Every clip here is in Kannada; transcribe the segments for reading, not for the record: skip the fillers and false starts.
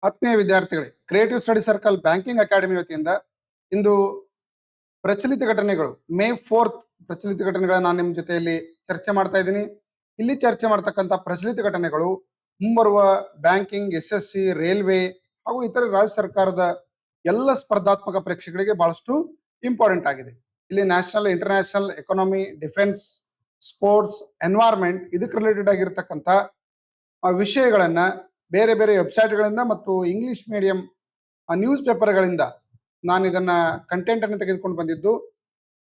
ಆತ್ಮೀಯ ವಿದ್ಯಾರ್ಥಿಗಳೇ, creative study circle banking academy ವತಿಯಿಂದ ಇಂದು ಪ್ರಚಲಿತ ಘಟನೆಗಳು ಮೇ 4th ಪ್ರಚಲಿತ ಘಟನೆಗಳನ್ನ ನಾನು ನಿಮ್ಮ ಜೊತೆಯಲ್ಲಿ ಚರ್ಚೆ ಮಾಡ್ತಾ ಇದ್ದೀನಿ. ಇಲ್ಲಿ ಚರ್ಚೆ ಮಾಡ್ತಕ್ಕಂಥ ಪ್ರಚಲಿತ ಘಟನೆಗಳು ಮುಂಬರುವ ಬ್ಯಾಂಕಿಂಗ್, SSC, ರೈಲ್ವೆ ಹಾಗೂ ಇತರ ರಾಜ್ಯ ಸರ್ಕಾರದ ಎಲ್ಲ ಸ್ಪರ್ಧಾತ್ಮಕ ಪರೀಕ್ಷೆಗಳಿಗೆ ಬಹಳಷ್ಟು ಇಂಪಾರ್ಟೆಂಟ್ ಆಗಿದೆ. ಇಲ್ಲಿ national, international, economy, defence, sports, environment ಇದಕ್ಕೆ ರಿಲೇಟೆಡ್ ಆಗಿರ್ತಕ್ಕಂಥ ವಿಷಯಗಳನ್ನ ಬೇರೆ ಬೇರೆ ವೆಬ್ಸೈಟ್ಗಳಿಂದ ಮತ್ತು ಇಂಗ್ಲಿಷ್ ಮೀಡಿಯಂ ನ್ಯೂಸ್ ಪೇಪರ್ಗಳಿಂದ ನಾನು ಇದನ್ನ ಕಂಟೆಂಟ್ ಅನ್ನು ತೆಗೆದುಕೊಂಡು ಬಂದಿದ್ದು.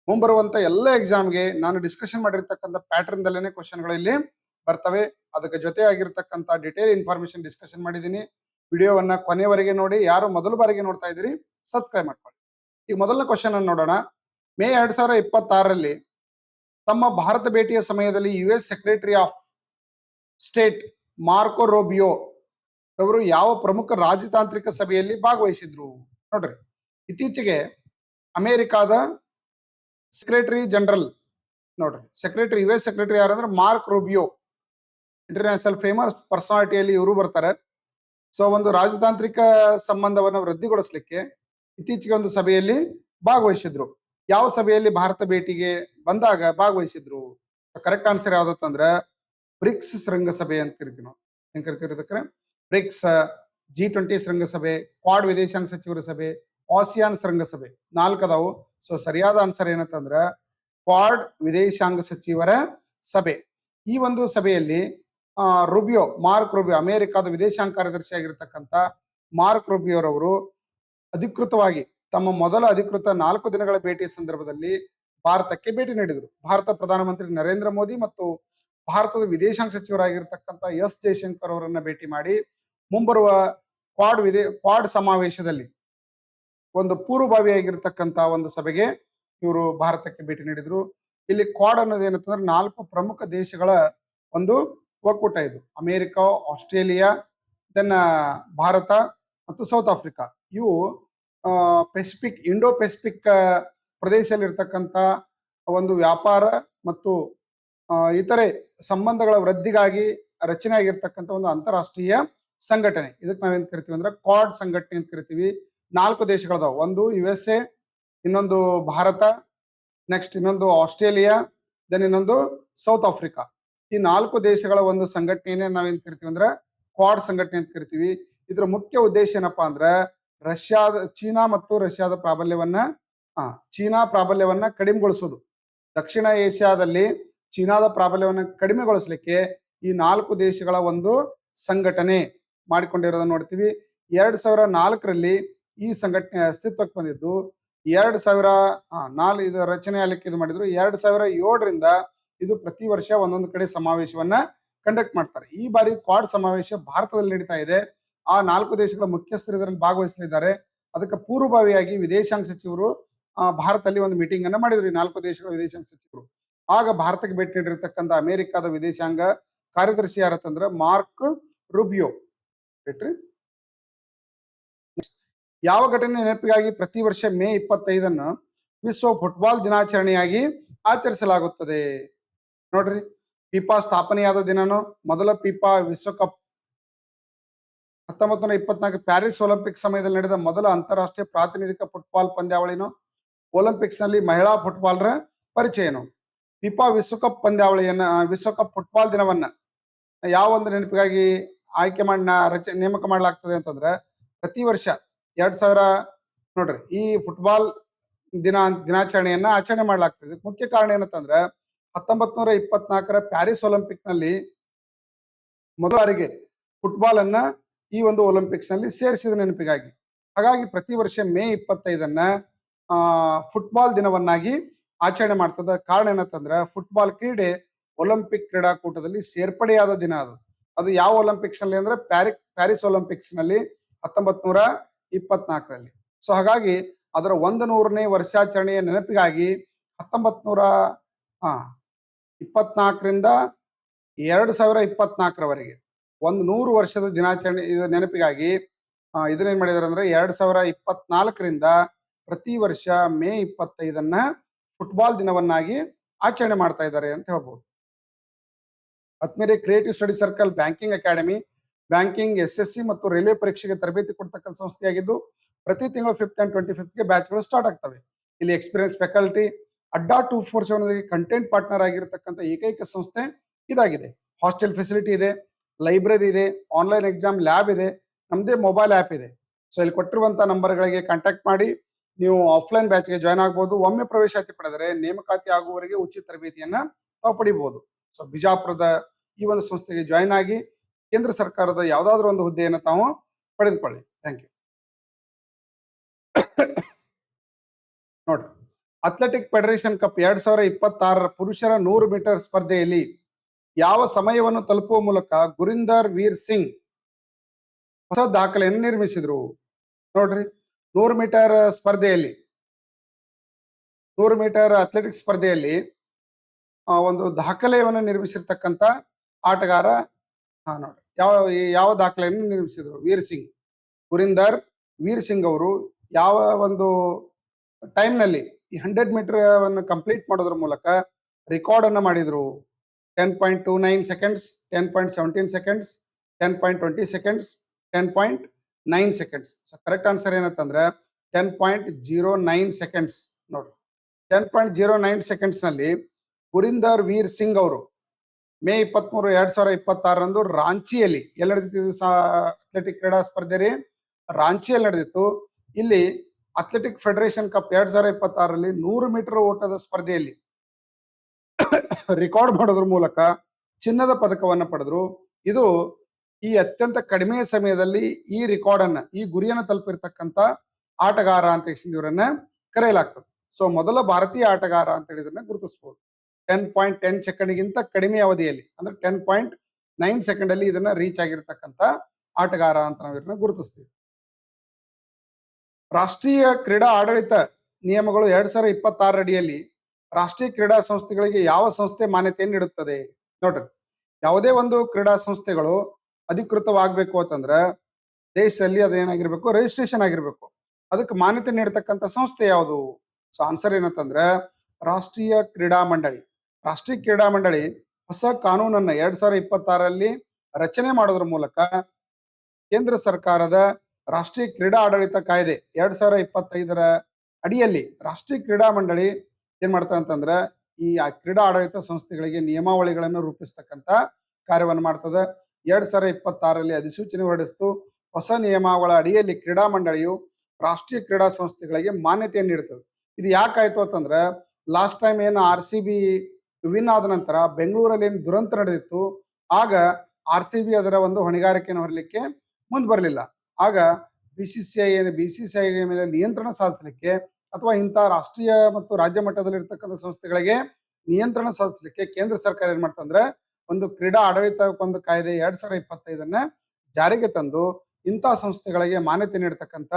ಮುಂಬರುವಂತ ಎಲ್ಲ ಎಕ್ಸಾಮ್ಗೆ ನಾನು ಡಿಸ್ಕಷನ್ ಮಾಡಿರ್ತಕ್ಕಂಥ ಪ್ಯಾಟರ್ನ್ ದಲ್ಲೇನೆ ಕ್ವಶನ್ಗಳು ಇಲ್ಲಿ ಬರ್ತವೆ. ಅದಕ್ಕೆ ಜೊತೆ ಆಗಿರ್ತಕ್ಕಂಥ ಡಿಟೇಲ್ ಇನ್ಫಾರ್ಮೇಶನ್ ಡಿಸ್ಕಷನ್ ಮಾಡಿದ್ದೀನಿ. ವಿಡಿಯೋವನ್ನ ಕೊನೆವರೆಗೆ ನೋಡಿ. ಯಾರು ಮೊದಲ ಬಾರಿಗೆ ನೋಡ್ತಾ ಇದ್ದೀರಿ ಸಬ್ಸ್ಕ್ರೈಬ್ ಮಾಡ್ಕೊಳ್ಳಿ. ಈಗ ಮೊದಲನೇ ಕ್ವಶನ್ ಅನ್ನು ನೋಡೋಣ. ಮೇ 2026ರಲ್ಲಿ ತಮ್ಮ ಭಾರತ ಭೇಟಿಯ ಸಮಯದಲ್ಲಿ US secretary of state Marco Rubio ಅವರು ಯಾವ ಪ್ರಮುಖ ರಾಜತಾಂತ್ರಿಕ ಸಭೆಯಲ್ಲಿ ಭಾಗವಹಿಸಿದ್ರು? ನೋಡ್ರಿ, ಇತ್ತೀಚೆಗೆ ಅಮೆರಿಕಾದ ಸೆಕ್ರೆಟರಿ ಜನರಲ್, ನೋಡ್ರಿ ಸೆಕ್ರೆಟರಿ, US ಸೆಕ್ರೆಟರಿ ಯಾರಂದ್ರೆ ಮಾರ್ಕ್ ರೂಬಿಯೋ, ಇಂಟರ್ನ್ಯಾಷನಲ್ ಫೇಮಸ್ ಪರ್ಸನಾಲಿಟಿಯಲ್ಲಿ ಇವರು ಬರ್ತಾರೆ. ಸೊ ಒಂದು ರಾಜತಾಂತ್ರಿಕ ಸಂಬಂಧವನ್ನು ವೃದ್ಧಿಗೊಳಿಸಲಿಕ್ಕೆ ಇತ್ತೀಚೆಗೆ ಒಂದು ಸಭೆಯಲ್ಲಿ ಭಾಗವಹಿಸಿದ್ರು. ಯಾವ ಸಭೆಯಲ್ಲಿ ಭಾರತ ಭೇಟಿಗೆ ಬಂದಾಗ ಭಾಗವಹಿಸಿದ್ರು? ಕರೆಕ್ಟ್ ಆನ್ಸರ್ ಯಾವ್ದತ್ತಂದ್ರ ಬ್ರಿಕ್ಸ್ ಶೃಂಗಸಭೆ ಅಂತ ಕರಿತೀವಿ ನಾವು. ಏನ್ ಕರಿತೀವಿ ಅದಕ್ಕೆ? ಬ್ರಿಕ್ಸ್, G20 ಶೃಂಗಸಭೆ, ಕ್ವಾಡ್ ವಿದೇಶಾಂಗ ಸಚಿವರ ಸಭೆ, ಆಸಿಯಾನ್ ಶೃಂಗಸಭೆ, 4 ಅದಾವು. ಸೊ ಸರಿಯಾದ ಆನ್ಸರ್ ಏನಂತಂದ್ರ ಕ್ವಾಡ್ ವಿದೇಶಾಂಗ ಸಚಿವರ ಸಭೆ. ಈ ಒಂದು ಸಭೆಯಲ್ಲಿ ರುಬಿಯೋ, ಮಾರ್ಕ್ ರೂಬಿಯೋ, ಅಮೆರಿಕಾದ ವಿದೇಶಾಂಗ ಕಾರ್ಯದರ್ಶಿ ಆಗಿರ್ತಕ್ಕಂಥ ಮಾರ್ಕ್ ರೂಬಿಯೋರವರು ಅಧಿಕೃತವಾಗಿ ತಮ್ಮ ಮೊದಲ ಅಧಿಕೃತ 4 ದಿನಗಳ ಭೇಟಿಯ ಸಂದರ್ಭದಲ್ಲಿ ಭಾರತಕ್ಕೆ ಭೇಟಿ ನೀಡಿದರು. ಭಾರತ ಪ್ರಧಾನಮಂತ್ರಿ ನರೇಂದ್ರ ಮೋದಿ ಮತ್ತು ಭಾರತದ ವಿದೇಶಾಂಗ ಸಚಿವರಾಗಿರ್ತಕ್ಕಂಥ S ಜಯಶಂಕರ್ ಅವರನ್ನ ಭೇಟಿ ಮಾಡಿ ಮುಂಬರುವ ಕ್ವಾಡ್ ಸಮಾವೇಶದಲ್ಲಿ ಒಂದು ಪೂರ್ವಭಾವಿಯಾಗಿರ್ತಕ್ಕಂಥ ಒಂದು ಸಭೆಗೆ ಇವರು ಭಾರತಕ್ಕೆ ಭೇಟಿ ನೀಡಿದ್ರು. ಇಲ್ಲಿ ಕ್ವಾಡ್ ಅನ್ನೋದು ಏನಂತಂದ್ರೆ 4 ಪ್ರಮುಖ ದೇಶಗಳ ಒಂದು ಒಕ್ಕೂಟ. ಇದು ಅಮೆರಿಕ, ಆಸ್ಟ್ರೇಲಿಯಾ, ದೆನ್ ಭಾರತ ಮತ್ತು ಸೌತ್ ಆಫ್ರಿಕಾ. ಇವು ಪೆಸಿಫಿಕ್, ಇಂಡೋ ಪೆಸಿಫಿಕ್ ಪ್ರದೇಶದಲ್ಲಿ ಇರ್ತಕ್ಕಂಥ ಒಂದು ವ್ಯಾಪಾರ ಮತ್ತು ಇತರೆ ಸಂಬಂಧಗಳ ವೃದ್ಧಿಗಾಗಿ ರಚನೆ ಆಗಿರ್ತಕ್ಕಂಥ ಒಂದು ಅಂತಾರಾಷ್ಟ್ರೀಯ ಸಂಘಟನೆ. ಇದಕ್ಕೆ ನಾವೇನ್ ಕರಿತೀವಿ ಅಂದ್ರೆ ಕ್ವಾಡ್ ಸಂಘಟನೆ ಅಂತ ಕರಿತೀವಿ. 4 ದೇಶಗಳದಾವ. ಒಂದು USA, ಇನ್ನೊಂದು ಭಾರತ, ನೆಕ್ಸ್ಟ್ ಇನ್ನೊಂದು ಆಸ್ಟ್ರೇಲಿಯಾ, ದೆನ್ ಇನ್ನೊಂದು ಸೌತ್ ಆಫ್ರಿಕಾ. ಈ 4 ದೇಶಗಳ ಒಂದು ಸಂಘಟನೆಯನ್ನೇ ನಾವೇನ್ ಕರಿತೀವಿ ಅಂದ್ರೆ ಕ್ವಾಡ್ ಸಂಘಟನೆ ಅಂತ ಕರಿತೀವಿ. ಇದ್ರ ಮುಖ್ಯ ಉದ್ದೇಶ ಏನಪ್ಪಾ ಅಂದ್ರೆ ಚೀನಾ ಮತ್ತು ರಷ್ಯಾದ ಚೀನಾ ಪ್ರಾಬಲ್ಯವನ್ನ ಕಡಿಮೆಗೊಳಿಸುವುದು. ದಕ್ಷಿಣ ಏಷ್ಯಾದಲ್ಲಿ ಚೀನಾದ ಪ್ರಾಬಲ್ಯವನ್ನು ಕಡಿಮೆಗೊಳಿಸಲಿಕ್ಕೆ ಈ 4 ದೇಶಗಳ ಒಂದು ಸಂಘಟನೆ ಮಾಡಿಕೊಂಡಿರೋದನ್ನ ನೋಡ್ತೀವಿ. 2004ರಲ್ಲಿ ಈ ಸಂಘಟನೆ ಅಸ್ತಿತ್ವಕ್ಕೆ ಬಂದಿದ್ದು. 2004 ಇದು ರಚನೆ ಆಗಲಿಕ್ಕೆ ಇದು ಮಾಡಿದ್ರು. 2007ರಿಂದ ಇದು ಪ್ರತಿ ವರ್ಷ ಒಂದೊಂದು ಕಡೆ ಸಮಾವೇಶವನ್ನ ಕಂಡಕ್ಟ್ ಮಾಡ್ತಾರೆ. ಈ ಬಾರಿ ಕ್ವಾಡ್ ಸಮಾವೇಶ ಭಾರತದಲ್ಲಿ ನಡೀತಾ ಇದೆ. ಆ 4 ದೇಶಗಳ ಮುಖ್ಯಸ್ಥರು ಇದರಲ್ಲಿ ಭಾಗವಹಿಸಲಿದ್ದಾರೆ. ಅದಕ್ಕೆ ಪೂರ್ವಭಾವಿಯಾಗಿ ವಿದೇಶಾಂಗ ಸಚಿವರು ಭಾರತದಲ್ಲಿ ಒಂದು ಮೀಟಿಂಗ್ ಅನ್ನ ಮಾಡಿದ್ರು. ಈ 4 ದೇಶಗಳ ವಿದೇಶಾಂಗ ಸಚಿವರು. ಆಗ ಭಾರತಕ್ಕೆ ಭೇಟಿ ನೀಡಿರ್ತಕ್ಕಂಥ ಅಮೆರಿಕಾದ ವಿದೇಶಾಂಗ ಕಾರ್ಯದರ್ಶಿ ಯಾರತ್ತಂದ್ರ ಮಾರ್ಕ್ ರೂಬಿಯೋ. ಯಾವ ಘಟನೆ ನೆನಪಿಗಾಗಿ ಪ್ರತಿ ವರ್ಷ ಮೇ 25 ವಿಶ್ವ ಫುಟ್ಬಾಲ್ ದಿನಾಚರಣೆಯಾಗಿ ಆಚರಿಸಲಾಗುತ್ತದೆ? ನೋಡ್ರಿ, ಫಿಫಾ ಸ್ಥಾಪನೆಯಾದ ದಿನನು, ಮೊದಲ ಫಿಫಾ ವಿಶ್ವಕಪ್ 1924 ಪ್ಯಾರಿಸ್ ಒಲಿಂಪಿಕ್ ಸಮಯದಲ್ಲಿ ನಡೆದ ಮೊದಲ ಅಂತಾರಾಷ್ಟ್ರೀಯ ಪ್ರಾತಿನಿಧಿಕ ಫುಟ್ಬಾಲ್ ಪಂದ್ಯಾವಳಿನು, ಒಲಿಂಪಿಕ್ಸ್ ನಲ್ಲಿ ಮಹಿಳಾ ಫುಟ್ಬಾಲ್ರ ಪರಿಚಯನು. ಫಿಫಾ ವಿಶ್ವಕಪ್ ಪಂದ್ಯಾವಳಿಯನ್ನ, ವಿಶ್ವಕಪ್ ಫುಟ್ಬಾಲ್ ದಿನವನ್ನ ಯಾವ ಒಂದು ನೆನಪಿಗಾಗಿ ಆಯ್ಕೆ ಮಾಡಿ ನೇಮಕ ಮಾಡಲಾಗ್ತದೆ ಅಂತಂದ್ರೆ ಪ್ರತಿ ವರ್ಷ 2000 ನೋಡ್ರಿ ಈ ಫುಟ್ಬಾಲ್ ದಿನಾಚರಣೆಯನ್ನ ಆಚರಣೆ ಮಾಡಲಾಗ್ತದೆ. ಮುಖ್ಯ ಕಾರಣ ಏನಂತಂದ್ರೆ 1924ರ ಪ್ಯಾರಿಸ್ ಒಲಿಂಪಿಕ್ ನಲ್ಲಿ ಮೊದಲ ಬಾರಿಗೆ ಫುಟ್ಬಾಲ್ ಅನ್ನ ಈ ಒಂದು ಒಲಿಂಪಿಕ್ಸ್ ನಲ್ಲಿ ಸೇರಿಸಿದ ನೆನಪಿಗಾಗಿ. ಹಾಗಾಗಿ ಪ್ರತಿ ವರ್ಷ ಮೇ 25 ಫುಟ್ಬಾಲ್ ದಿನವನ್ನಾಗಿ ಆಚರಣೆ ಮಾಡ್ತದ. ಕಾರಣ ಏನಂತಂದ್ರೆ ಫುಟ್ಬಾಲ್ ಕ್ರೀಡೆ ಒಲಿಂಪಿಕ್ ಕ್ರೀಡಾಕೂಟದಲ್ಲಿ ಸೇರ್ಪಡೆಯಾದ ದಿನ ಅದು. ಅದು ಯಾವ ಒಲಿಂಪಿಕ್ಸ್ ನಲ್ಲಿ ಅಂದ್ರೆ ಪ್ಯಾರಿಸ್ ಒಲಿಂಪಿಕ್ಸ್ ನಲ್ಲಿ 1924ರಲ್ಲಿ. ಸೊ ಹಾಗಾಗಿ ಅದರ 100ನೇ ವರ್ಷಾಚರಣೆಯ ನೆನಪಿಗಾಗಿ 1924ರಿಂದ 2024ರವರೆಗೆ 100 ವರ್ಷದ ದಿನಾಚರಣೆ ನೆನಪಿಗಾಗಿ ಇದನ್ನೇನ್ ಮಾಡಿದಾರೆ ಅಂದ್ರೆ 2024ರಿಂದ ಪ್ರತಿ ವರ್ಷ ಮೇ 25 ಫುಟ್ಬಾಲ್ ದಿನವನ್ನಾಗಿ ಆಚರಣೆ ಮಾಡ್ತಾ ಇದ್ದಾರೆ ಅಂತ ಹೇಳ್ಬೋದು. ಆದ್ಮೇಲೆ creative study circle banking academy banking, SSC ಮತ್ತು ರೈಲ್ವೆ ಪರೀಕ್ಷೆಗೆ ತರಬೇತಿ ಕೊಡ್ತಕ್ಕಂಥ ಸಂಸ್ಥೆಯಾಗಿದ್ದು ಪ್ರತಿ ತಿಂಗಳು 5th and 25th ಬ್ಯಾಚ್ಗಳು ಸ್ಟಾರ್ಟ್ ಆಗ್ತವೆ. ಇಲ್ಲಿ ಎಕ್ಸ್ಪೀರಿಯನ್ಸ್ ಫ್ಯಾಕಲ್ಟಿ ಅಡ್ಡಾ 247 ಕಂಟೆಂಟ್ ಪಾರ್ಟ್ನರ್ ಆಗಿರತಕ್ಕಂಥ ಏಕೈಕ ಸಂಸ್ಥೆ ಇದಾಗಿದೆ. ಹಾಸ್ಟೆಲ್ ಫೆಸಿಲಿಟಿ ಇದೆ, ಲೈಬ್ರರಿ ಇದೆ, ಆನ್ಲೈನ್ ಎಕ್ಸಾಮ್ ಲ್ಯಾಬ್ ಇದೆ, ನಮ್ದೇ ಮೊಬೈಲ್ ಆ್ಯಪ್ ಇದೆ. ಸೊ ಇಲ್ಲಿ ಕೊಟ್ಟಿರುವಂತಹ ನಂಬರ್ಗಳಿಗೆ ಕಾಂಟ್ಯಾಕ್ಟ್ ಮಾಡಿ ನೀವು ಆಫ್ಲೈನ್ ಬ್ಯಾಚ್ಗೆ ಜಾಯ್ನ್ ಆಗ್ಬೋದು. ಒಮ್ಮೆ ಪ್ರವೇಶಾತಿ ಪಡೆದರೆ ನೇಮಕಾತಿ ಆಗುವವರೆಗೆ ಉಚಿತ ತರಬೇತಿಯನ್ನ ತಾವು ಪಡಿಬಹುದು. ಸೊ ಬಿಜಾಪುರದ ಈ ಒಂದು ಸಂಸ್ಥೆಗೆ ಜಾಯ್ನ್ ಆಗಿ ಕೇಂದ್ರ ಸರ್ಕಾರದ ಯಾವ್ದಾದ್ರು ಒಂದು ಹುದ್ದೆಯನ್ನು ತಾವು ಪಡೆದುಕೊಳ್ಳಿ. Thank you. ನೋಡ್ರಿ, ಅಥ್ಲೆಟಿಕ್ ಫೆಡರೇಷನ್ ಕಪ್ 2026 ಪುರುಷರ 100 ಮೀಟರ್ ಸ್ಪರ್ಧೆಯಲ್ಲಿ ಯಾವ ಸಮಯವನ್ನು ತಲುಪುವ ಮೂಲಕ ಗುರಿಂದರ್ ವೀರ್ ಸಿಂಗ್ ಹೊಸ ದಾಖಲೆಯನ್ನು ನಿರ್ಮಿಸಿದ್ರು? ನೋಡ್ರಿ, 100 ಮೀಟರ್ ಸ್ಪರ್ಧೆಯಲ್ಲಿ 100 ಮೀಟರ್ ಅಥ್ಲೆಟಿಕ್ಸ್ ಸ್ಪರ್ಧೆಯಲ್ಲಿ ಒಂದು ದಾಖಲೆಯನ್ನು ನಿರ್ಮಿಸಿರ್ತಕ್ಕಂಥ ಆಟಗಾರ ನೋಡ್ರಿ ಯಾವ ದಾಖಲೆಯನ್ನು ನಿರ್ಮಿಸಿದ್ರು? ವೀರ್ ಸಿಂಗ್, ಗುರಿಂದರ್ ವೀರ್ ಸಿಂಗ್ ಅವರು ಯಾವ ಒಂದು ಟೈಮ್ ನಲ್ಲಿ ಈ 100 ಮೀಟರ್ ಅನ್ನು ಕಂಪ್ಲೀಟ್ ಮಾಡೋದ್ರ ಮೂಲಕ ರೆಕಾರ್ಡ್ ಅನ್ನ ಮಾಡಿದ್ರು? 10.29 seconds, 10.17 seconds, 10.20 seconds, 10.9 seconds. So correct answer ಏನಂತಂದ್ರೆ 10.09 ಸೆಕೆಂಡ್ಸ್. ನೋಡ್ರಿ, 10.09 ಸೆಕೆಂಡ್ಸ್ ನಲ್ಲಿ ಗುರಿಂದರ್ ವೀರ್ ಸಿಂಗ್ ಅವರು ಮೇ 23, 2026 ರಾಂಚಿಯಲ್ಲಿ ಎಲ್ಲಿ ನಡೆದಿತ್ತು? ಅಥ್ಲೆಟಿಕ್ ಕ್ರೀಡಾ ಸ್ಪರ್ಧೆ ರೀ, ರಾಂಚಿಯಲ್ಲಿ ನಡೆದಿತ್ತು. ಇಲ್ಲಿ ಅಥ್ಲೆಟಿಕ್ ಫೆಡರೇಷನ್ ಕಪ್ 2026 100 ಮೀಟರ್ ಓಟದ ಸ್ಪರ್ಧೆಯಲ್ಲಿ ರೆಕಾರ್ಡ್ ಮಾಡೋದ್ರ ಮೂಲಕ ಚಿನ್ನದ ಪದಕವನ್ನು ಪಡೆದ್ರು. ಇದು ಈ ಅತ್ಯಂತ ಕಡಿಮೆ ಸಮಯದಲ್ಲಿ ಈ ರೆಕಾರ್ಡ್ ಅನ್ನ, ಈ ಗುರಿಯನ್ನು ತಲುಪಿರ್ತಕ್ಕಂಥ ಆಟಗಾರ ಅಂತ ಇವರನ್ನ ಕರೆಯಲಾಗ್ತದೆ. ಸೊ ಮೊದಲ ಭಾರತೀಯ ಆಟಗಾರ ಅಂತ ಹೇಳಿದ್ರನ್ನ ಗುರುತಿಸಬಹುದು. 10.10 ಸೆಕೆಂಡ್ಗಿಂತ ಕಡಿಮೆ ಅವಧಿಯಲ್ಲಿ ಅಂದ್ರೆ 10.9 ಸೆಕೆಂಡ್ ಅಲ್ಲಿ ಇದನ್ನ ರೀಚ್ ಆಗಿರ್ತಕ್ಕಂಥ ಆಟಗಾರ ಅಂತ ನಾವು ಇದನ್ನ ಗುರುತಿಸ್ತೀವಿ. ರಾಷ್ಟ್ರೀಯ ಕ್ರೀಡಾ ಆಡಳಿತ ನಿಯಮಗಳು 2026 ಅಡಿಯಲ್ಲಿ ರಾಷ್ಟ್ರೀಯ ಕ್ರೀಡಾ ಸಂಸ್ಥೆಗಳಿಗೆ ಯಾವ ಸಂಸ್ಥೆ ಮಾನ್ಯತೆಯನ್ನು ನೀಡುತ್ತದೆ? ನೋಡ್ರಿ, ಯಾವುದೇ ಒಂದು ಕ್ರೀಡಾ ಸಂಸ್ಥೆಗಳು ಅಧಿಕೃತವಾಗಬೇಕು ಅಂತಂದ್ರೆ ದೇಶದಲ್ಲಿ ಅದೇನಾಗಿರ್ಬೇಕು? ರಿಜಿಸ್ಟ್ರೇಷನ್ ಆಗಿರ್ಬೇಕು. ಅದಕ್ಕೆ ಮಾನ್ಯತೆ ನೀಡತಕ್ಕಂಥ ಸಂಸ್ಥೆ ಯಾವುದು? ಸೊ ಆನ್ಸರ್ ಏನಂತಂದ್ರೆ ರಾಷ್ಟ್ರೀಯ ಕ್ರೀಡಾ ಮಂಡಳಿ. ರಾಷ್ಟ್ರೀಯ ಕ್ರೀಡಾ ಮಂಡಳಿ ಹೊಸ ಕಾನೂನನ್ನ 2026 ರಚನೆ ಮಾಡೋದ್ರ ಮೂಲಕ ಕೇಂದ್ರ ಸರ್ಕಾರದ ರಾಷ್ಟ್ರೀಯ ಕ್ರೀಡಾ ಆಡಳಿತ ಕಾಯ್ದೆ 2025 ಅಡಿಯಲ್ಲಿ ರಾಷ್ಟ್ರೀಯ ಕ್ರೀಡಾ ಮಂಡಳಿ ಏನ್ ಮಾಡ್ತಾ ಅಂತಂದ್ರೆ ಈ ಕ್ರೀಡಾ ಆಡಳಿತ ಸಂಸ್ಥೆಗಳಿಗೆ ನಿಯಮಾವಳಿಗಳನ್ನು ರೂಪಿಸ್ತಕ್ಕಂಥ ಕಾರ್ಯವನ್ನು ಮಾಡ್ತದೆ. 2026 ಅಧಿಸೂಚನೆ ಹೊರಡಿಸಿತು. ಹೊಸ ನಿಯಮಾವಳ ಅಡಿಯಲ್ಲಿ ಕ್ರೀಡಾ ಮಂಡಳಿಯು ರಾಷ್ಟ್ರೀಯ ಕ್ರೀಡಾ ಸಂಸ್ಥೆಗಳಿಗೆ ಮಾನ್ಯತೆಯನ್ನು ನೀಡುತ್ತದೆ. ಇದು ಯಾಕಾಯ್ತು ಅಂತಂದ್ರೆ ಲಾಸ್ಟ್ ಟೈಮ್ ಏನು RCB ವಿನ್ ಆದ ನಂತರ ಬೆಂಗಳೂರಲ್ಲಿ ಏನು ದುರಂತ ನಡೆದಿತ್ತು, ಆಗ RCB ಅದರ ಒಂದು ಹೊಣೆಗಾರಿಕೆಯನ್ನು ಹೊರಲಿಕ್ಕೆ ಮುಂದೆ ಬರಲಿಲ್ಲ. ಆಗ BCCI ಮೇಲೆ ನಿಯಂತ್ರಣ ಸಾಧಿಸಲಿಕ್ಕೆ ಅಥವಾ ಇಂಥ ರಾಷ್ಟ್ರೀಯ ಮತ್ತು ರಾಜ್ಯ ಮಟ್ಟದಲ್ಲಿ ಇರ್ತಕ್ಕಂಥ ಸಂಸ್ಥೆಗಳಿಗೆ ನಿಯಂತ್ರಣ ಸಾಧಿಸಲಿಕ್ಕೆ ಕೇಂದ್ರ ಸರ್ಕಾರ ಏನ್ ಮಾಡ್ತಂದ್ರೆ ಒಂದು ಕ್ರೀಡಾ ಆಡಳಿತ ಒಂದು ಕಾಯ್ದೆ 2025 ಜಾರಿಗೆ ತಂದು ಇಂಥ ಸಂಸ್ಥೆಗಳಿಗೆ ಮಾನ್ಯತೆ ನೀಡತಕ್ಕಂಥ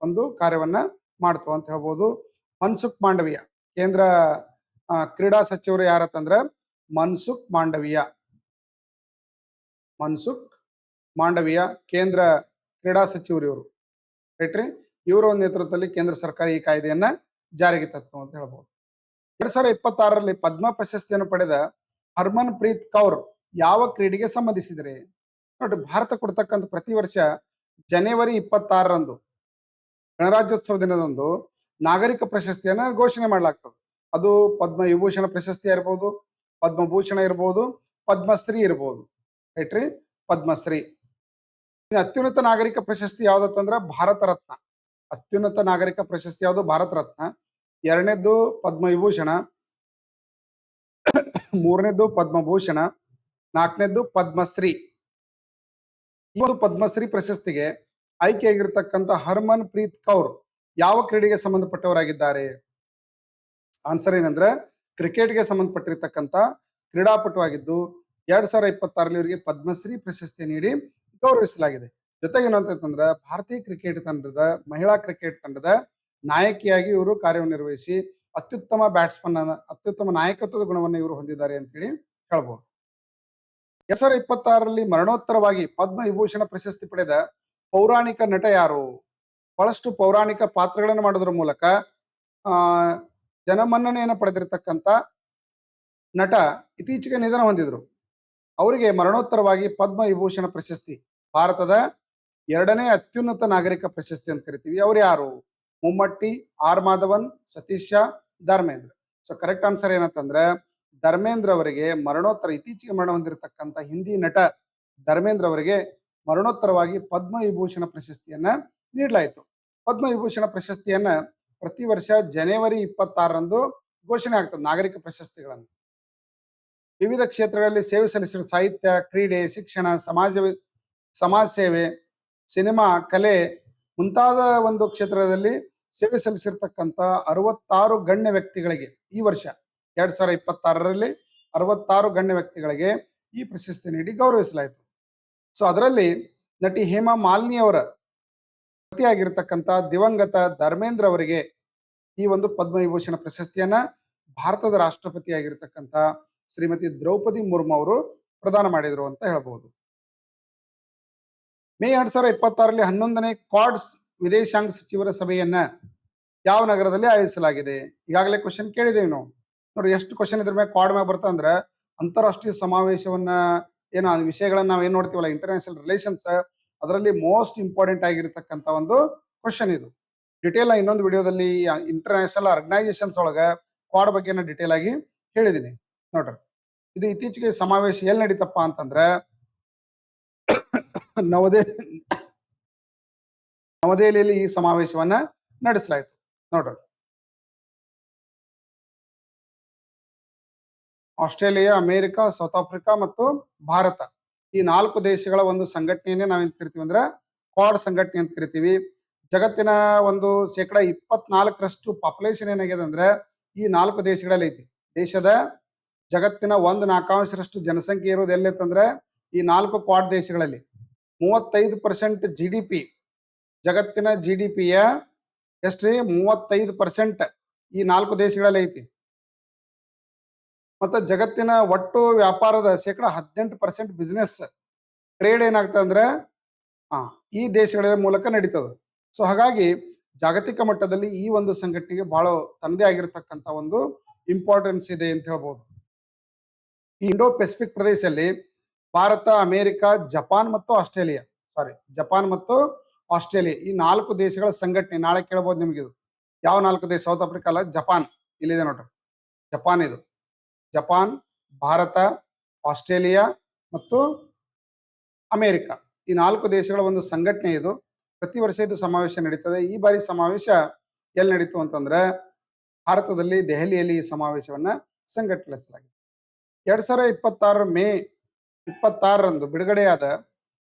ಒಂದು ಕಾರ್ಯವನ್ನ ಮಾಡ್ತು ಅಂತ ಹೇಳ್ಬೋದು. ಮನ್ಸುಖ್ ಮಾಂಡವಿಯಾ ಕೇಂದ್ರ ಕ್ರೀಡಾ ಸಚಿವರು ಯಾರತ್ತಂದ್ರೆ ಮನ್ಸುಖ್ ಮಾಂಡವಿಯಾ ಕೇಂದ್ರ ಕ್ರೀಡಾ ಸಚಿವರು ಇವರು, ರೈಟ್ರಿ. ಇವರ ಒಂದು ನೇತೃತ್ವದಲ್ಲಿ ಕೇಂದ್ರ ಸರ್ಕಾರ ಈ ಕಾಯ್ದೆಯನ್ನ ಜಾರಿಗೆ ತಂತು ಅಂತ ಹೇಳ್ಬೋದು. 2026 ಪದ್ಮ ಪ್ರಶಸ್ತಿಯನ್ನು ಪಡೆದ ಹರ್ಮನ್ ಪ್ರೀತ್ ಕೌರ್ ಯಾವ ಕ್ರೀಡೆಗೆ ಸಂಬಂಧಿಸಿದರೆ? ನೋಡ್ರಿ, ಭಾರತ ಕೊಡ್ತಕ್ಕಂಥ ಪ್ರತಿ ವರ್ಷ ಜನವರಿ 26 ಗಣರಾಜ್ಯೋತ್ಸವ ದಿನದಂದು ನಾಗರಿಕ ಪ್ರಶಸ್ತಿಯನ್ನ ಘೋಷಣೆ ಮಾಡಲಾಗ್ತದೆ. ಅದು ಪದ್ಮ ವಿಭೂಷಣ ಪ್ರಶಸ್ತಿ ಇರ್ಬೋದು, ಪದ್ಮಭೂಷಣ ಇರ್ಬೋದು, ಪದ್ಮಶ್ರೀ ಇರ್ಬೋದು, ರೈಟ್ರಿ. ಪದ್ಮಶ್ರೀ. ಅತ್ಯುನ್ನತ ನಾಗರಿಕ ಪ್ರಶಸ್ತಿ ಯಾವ್ದತ್ತಂದ್ರ ಭಾರತ ರತ್ನ. ಅತ್ಯುನ್ನತ ನಾಗರಿಕ ಪ್ರಶಸ್ತಿ ಯಾವುದು? ಭಾರತ ರತ್ನ. ಎರಡನೇದ್ದು ಪದ್ಮವಿಭೂಷಣ, ಮೂರನೇದ್ದು ಪದ್ಮಭೂಷಣ, ನಾಲ್ಕನೇದ್ದು ಪದ್ಮಶ್ರೀ. ಈ ಒಂದು ಪದ್ಮಶ್ರೀ ಪ್ರಶಸ್ತಿಗೆ ಆಯ್ಕೆಯಾಗಿರ್ತಕ್ಕಂಥ ಹರ್ಮನ್ ಪ್ರೀತ್ ಕೌರ್ ಯಾವ ಕ್ರೀಡೆಗೆ ಸಂಬಂಧಪಟ್ಟವರಾಗಿದ್ದಾರೆ? ಆನ್ಸರ್ ಏನಂದ್ರೆ ಕ್ರಿಕೆಟ್ಗೆ ಸಂಬಂಧಪಟ್ಟಿರ್ತಕ್ಕಂಥ ಕ್ರೀಡಾಪಟುವಾಗಿದ್ದು 2026 ಇವರಿಗೆ ಪದ್ಮಶ್ರೀ ಪ್ರಶಸ್ತಿ ನೀಡಿ ಗೌರವಿಸಲಾಗಿದೆ. ಜೊತೆಗೆ ಏನಂತಂದ್ರೆ ಭಾರತೀಯ ಕ್ರಿಕೆಟ್ ತಂಡದ ಮಹಿಳಾ ಕ್ರಿಕೆಟ್ ತಂಡದ ನಾಯಕಿಯಾಗಿ ಇವರು ಕಾರ್ಯನಿರ್ವಹಿಸಿ ಅತ್ಯುತ್ತಮ ಬ್ಯಾಟ್ಸ್ಮನ್, ಅತ್ಯುತ್ತಮ ನಾಯಕತ್ವದ ಗುಣವನ್ನು ಇವರು ಹೊಂದಿದ್ದಾರೆ ಅಂತೇಳಿ ಹೇಳ್ಬಹುದು. 2026 ಮರಣೋತ್ತರವಾಗಿ ಪದ್ಮ ವಿಭೂಷಣ ಪ್ರಶಸ್ತಿ ಪಡೆದ ಪೌರಾಣಿಕ ನಟ ಯಾರು? ಬಹಳಷ್ಟು ಪೌರಾಣಿಕ ಪಾತ್ರಗಳನ್ನು ಮಾಡೋದ್ರ ಮೂಲಕ ಜನಮನ್ನಣೆಯನ್ನು ಪಡೆದಿರತಕ್ಕಂಥ ನಟ ಇತ್ತೀಚೆಗೆ ನಿಧನ ಹೊಂದಿದ್ರು. ಅವರಿಗೆ ಮರಣೋತ್ತರವಾಗಿ ಪದ್ಮ ವಿಭೂಷಣ ಪ್ರಶಸ್ತಿ ಭಾರತದ ಎರಡನೇ ಅತ್ಯುನ್ನತ ನಾಗರಿಕ ಪ್ರಶಸ್ತಿ ಅಂತ ಕರಿತೀವಿ. ಅವ್ರು ಯಾರು? Mammootty, R Madhavan, Satish Shah, Dharmendra. So correct answer ಏನಂತಂದ್ರೆ ಧರ್ಮೇಂದ್ರ ಅವರಿಗೆ ಮರಣೋತ್ತರ, ಇತ್ತೀಚೆಗೆ ಮರಣ ಹೊಂದಿರತಕ್ಕಂತ ಹಿಂದಿ ನಟ ಧರ್ಮೇಂದ್ರ ಅವರಿಗೆ ಮರಣೋತ್ತರವಾಗಿ ಪದ್ಮವಿಭೂಷಣ ಪ್ರಶಸ್ತಿಯನ್ನ ನೀಡಲಾಯಿತು. ಪದ್ಮವಿಭೂಷಣ ಪ್ರಶಸ್ತಿಯನ್ನ ಪ್ರತಿ ವರ್ಷ ಜನವರಿ 26ರಂದು ಘೋಷಣೆ ಆಗ್ತದೆ ನಾಗರಿಕ ಪ್ರಶಸ್ತಿಗಳನ್ನು. ವಿವಿಧ ಕ್ಷೇತ್ರಗಳಲ್ಲಿ ಸೇವೆ ಸಲ್ಲಿಸಿದ ಸಾಹಿತ್ಯ, ಕ್ರೀಡೆ, ಶಿಕ್ಷಣ, ಸಮಾಜ ಸೇವೆ, ಸಿನಿಮಾ, ಕಲೆ ಮುಂತಾದ ಒಂದು ಕ್ಷೇತ್ರದಲ್ಲಿ ಸೇವೆ ಸಲ್ಲಿಸಿರ್ತಕ್ಕಂಥ 66 ಗಣ್ಯ ವ್ಯಕ್ತಿಗಳಿಗೆ ಈ ವರ್ಷ 2026ರಲ್ಲಿ 66 ಗಣ್ಯ ವ್ಯಕ್ತಿಗಳಿಗೆ ಈ ಪ್ರಶಸ್ತಿ ನೀಡಿ ಗೌರವಿಸಲಾಯಿತು. ಸೊ ಅದರಲ್ಲಿ ನಟಿ ಹೇಮಾ ಮಾಲಿನಿ ಅವರ ಪತಿಯಾಗಿರ್ತಕ್ಕಂಥ ದಿವಂಗತ ಧರ್ಮೇಂದ್ರ ಅವರಿಗೆ ಈ ಒಂದು ಪದ್ಮವಿಭೂಷಣ ಪ್ರಶಸ್ತಿಯನ್ನ ಭಾರತದ ರಾಷ್ಟ್ರಪತಿಯಾಗಿರ್ತಕ್ಕಂಥ ಶ್ರೀಮತಿ ದ್ರೌಪದಿ ಮುರ್ಮು ಅವರು ಪ್ರದಾನ ಮಾಡಿದರು ಅಂತ ಹೇಳ್ಬಹುದು. ಮೇ 2026ರಲ್ಲಿ 11ನೇ ಕ್ವಾಡ್ಸ್ ವಿದೇಶಾಂಗ ಸಚಿವರ ಸಭೆಯನ್ನ ಯಾವ ನಗರದಲ್ಲಿ ಆಯೋಜಿಸಲಾಗಿದೆ? ಈಗಾಗಲೇ ಕ್ವಶನ್ ಕೇಳಿದೇವೆ ನಾವು. ನೋಡಿ ಎಷ್ಟು ಕ್ವಶನ್ ಇದ್ರ ಮೇಲೆ ಕ್ವಾಡ್ ಮ್ಯಾಗ ಬರ್ತಾ ಅಂದ್ರೆ ಅಂತಾರಾಷ್ಟ್ರೀಯ ಸಮಾವೇಶವನ್ನ ಏನೋ ವಿಷಯಗಳನ್ನ ನಾವ್ ಏನ್ ನೋಡ್ತೀವಲ್ಲ ಇಂಟರ್ನ್ಯಾಷನಲ್ ರಿಲೇಷನ್ಸ್, ಅದರಲ್ಲಿ ಮೋಸ್ಟ್ ಇಂಪಾರ್ಟೆಂಟ್ ಆಗಿರತಕ್ಕಂತ ಒಂದು ಕ್ವಶನ್ ಇದು. ಡಿಟೇಲ್ ಇನ್ನೊಂದು ವಿಡಿಯೋದಲ್ಲಿ ಇಂಟರ್ನ್ಯಾಷನಲ್ ಆರ್ಗನೈಸೇಷನ್ಸ್ ಒಳಗ ಕ್ವಾಡ್ ಬಗ್ಗೆ ಡಿಟೇಲ್ ಆಗಿ ಹೇಳಿದೀನಿ ನೋಡ್ರಿ. ಇದು ಇತ್ತೀಚೆಗೆ ಸಮಾವೇಶ ಎಲ್ಲಿ ನಡೀತಪ್ಪ ಅಂತಂದ್ರೆ ನವದೆಹಲಿಯಲ್ಲಿ ಈ ಸಮಾವೇಶವನ್ನ ನಡೆಸಲಾಯಿತು ನೋಡ್ರಿ. ಆಸ್ಟ್ರೇಲಿಯಾ, ಅಮೆರಿಕ, ಸೌತ್ ಆಫ್ರಿಕಾ ಮತ್ತು ಭಾರತ ಈ 4 ದೇಶಗಳ ಒಂದು ಸಂಘಟನೆಯನ್ನೇ ನಾವೇನ್ ಕರಿತೀವಿ ಅಂದ್ರೆ ಕ್ವಾಡ್ ಸಂಘಟನೆ ಅಂತ ಕರಿತೀವಿ. ಜಗತ್ತಿನ ಒಂದು 24% ಪಾಪ್ಯುಲೇಷನ್ ಏನಾಗಿದೆ ಅಂದ್ರೆ ಈ 4 ದೇಶಗಳಲ್ಲಿ ಐತಿ. ದೇಶದ ಜಗತ್ತಿನ 1/4 ಜನಸಂಖ್ಯೆ ಇರೋದು ಎಲ್ಲೈತಂದ್ರೆ ಈ 4 ಕ್ವಾಡ್ ದೇಶಗಳಲ್ಲಿ. 35% GDP, ಜಗತ್ತಿನ GDPಯ ಎಷ್ಟ್ರಿ 35% ಈ 4 ದೇಶಗಳಲ್ಲಿ ಐತಿ. ಮತ್ತೆ ಜಗತ್ತಿನ ಒಟ್ಟು ವ್ಯಾಪಾರದ 18% ಬಿಸ್ನೆಸ್ ಟ್ರೇಡ್ ಏನಾಗ್ತದೆ ಅಂದ್ರೆ ಈ ದೇಶಗಳ ಮೂಲಕ ನಡೀತದೆ. ಸೊ ಹಾಗಾಗಿ ಜಾಗತಿಕ ಮಟ್ಟದಲ್ಲಿ ಈ ಒಂದು ಸಂಘಟನೆಗೆ ಬಹಳ ತನ್ನದೇ ಆಗಿರತಕ್ಕಂತ ಒಂದು ಇಂಪಾರ್ಟೆನ್ಸ್ ಇದೆ ಅಂತ ಹೇಳ್ಬೋದು. ಈ ಇಂಡೋ ಪೆಸಿಫಿಕ್ ಪ್ರದೇಶದಲ್ಲಿ ಭಾರತ, ಅಮೆರಿಕ, ಜಪಾನ್ ಮತ್ತು ಆಸ್ಟ್ರೇಲಿಯಾ ಈ 4 ದೇಶಗಳ ಸಂಘಟನೆ. ನಾಳೆ ಕೇಳಬಹುದು ನಿಮ್ಗೆ ಇದು ಯಾವ 4 ದೇಶ? ಸೌತ್ ಆಫ್ರಿಕಾ ಅಲ್ಲ, ಜಪಾನ್ ಇಲ್ಲಿದೆ ನೋಡ್ರಿ. ಜಪಾನ್ ಇದು. ಜಪಾನ್, ಭಾರತ, ಆಸ್ಟ್ರೇಲಿಯಾ ಮತ್ತು ಅಮೆರಿಕ ಈ 4 ದೇಶಗಳ ಒಂದು ಸಂಘಟನೆ ಇದು. ಪ್ರತಿ ವರ್ಷ ಇದು ಸಮಾವೇಶ ನಡೀತದೆ. ಈ ಬಾರಿ ಸಮಾವೇಶ ಎಲ್ಲಿ ನಡೀತು ಅಂತಂದ್ರೆ ಭಾರತದಲ್ಲಿ ದೆಹಲಿಯಲ್ಲಿ ಈ ಸಮಾವೇಶವನ್ನ ಸಂಘಟಿಸಲಾಗಿದೆ. 2026 ಮೇ 26ರಂದು ಬಿಡುಗಡೆಯಾದ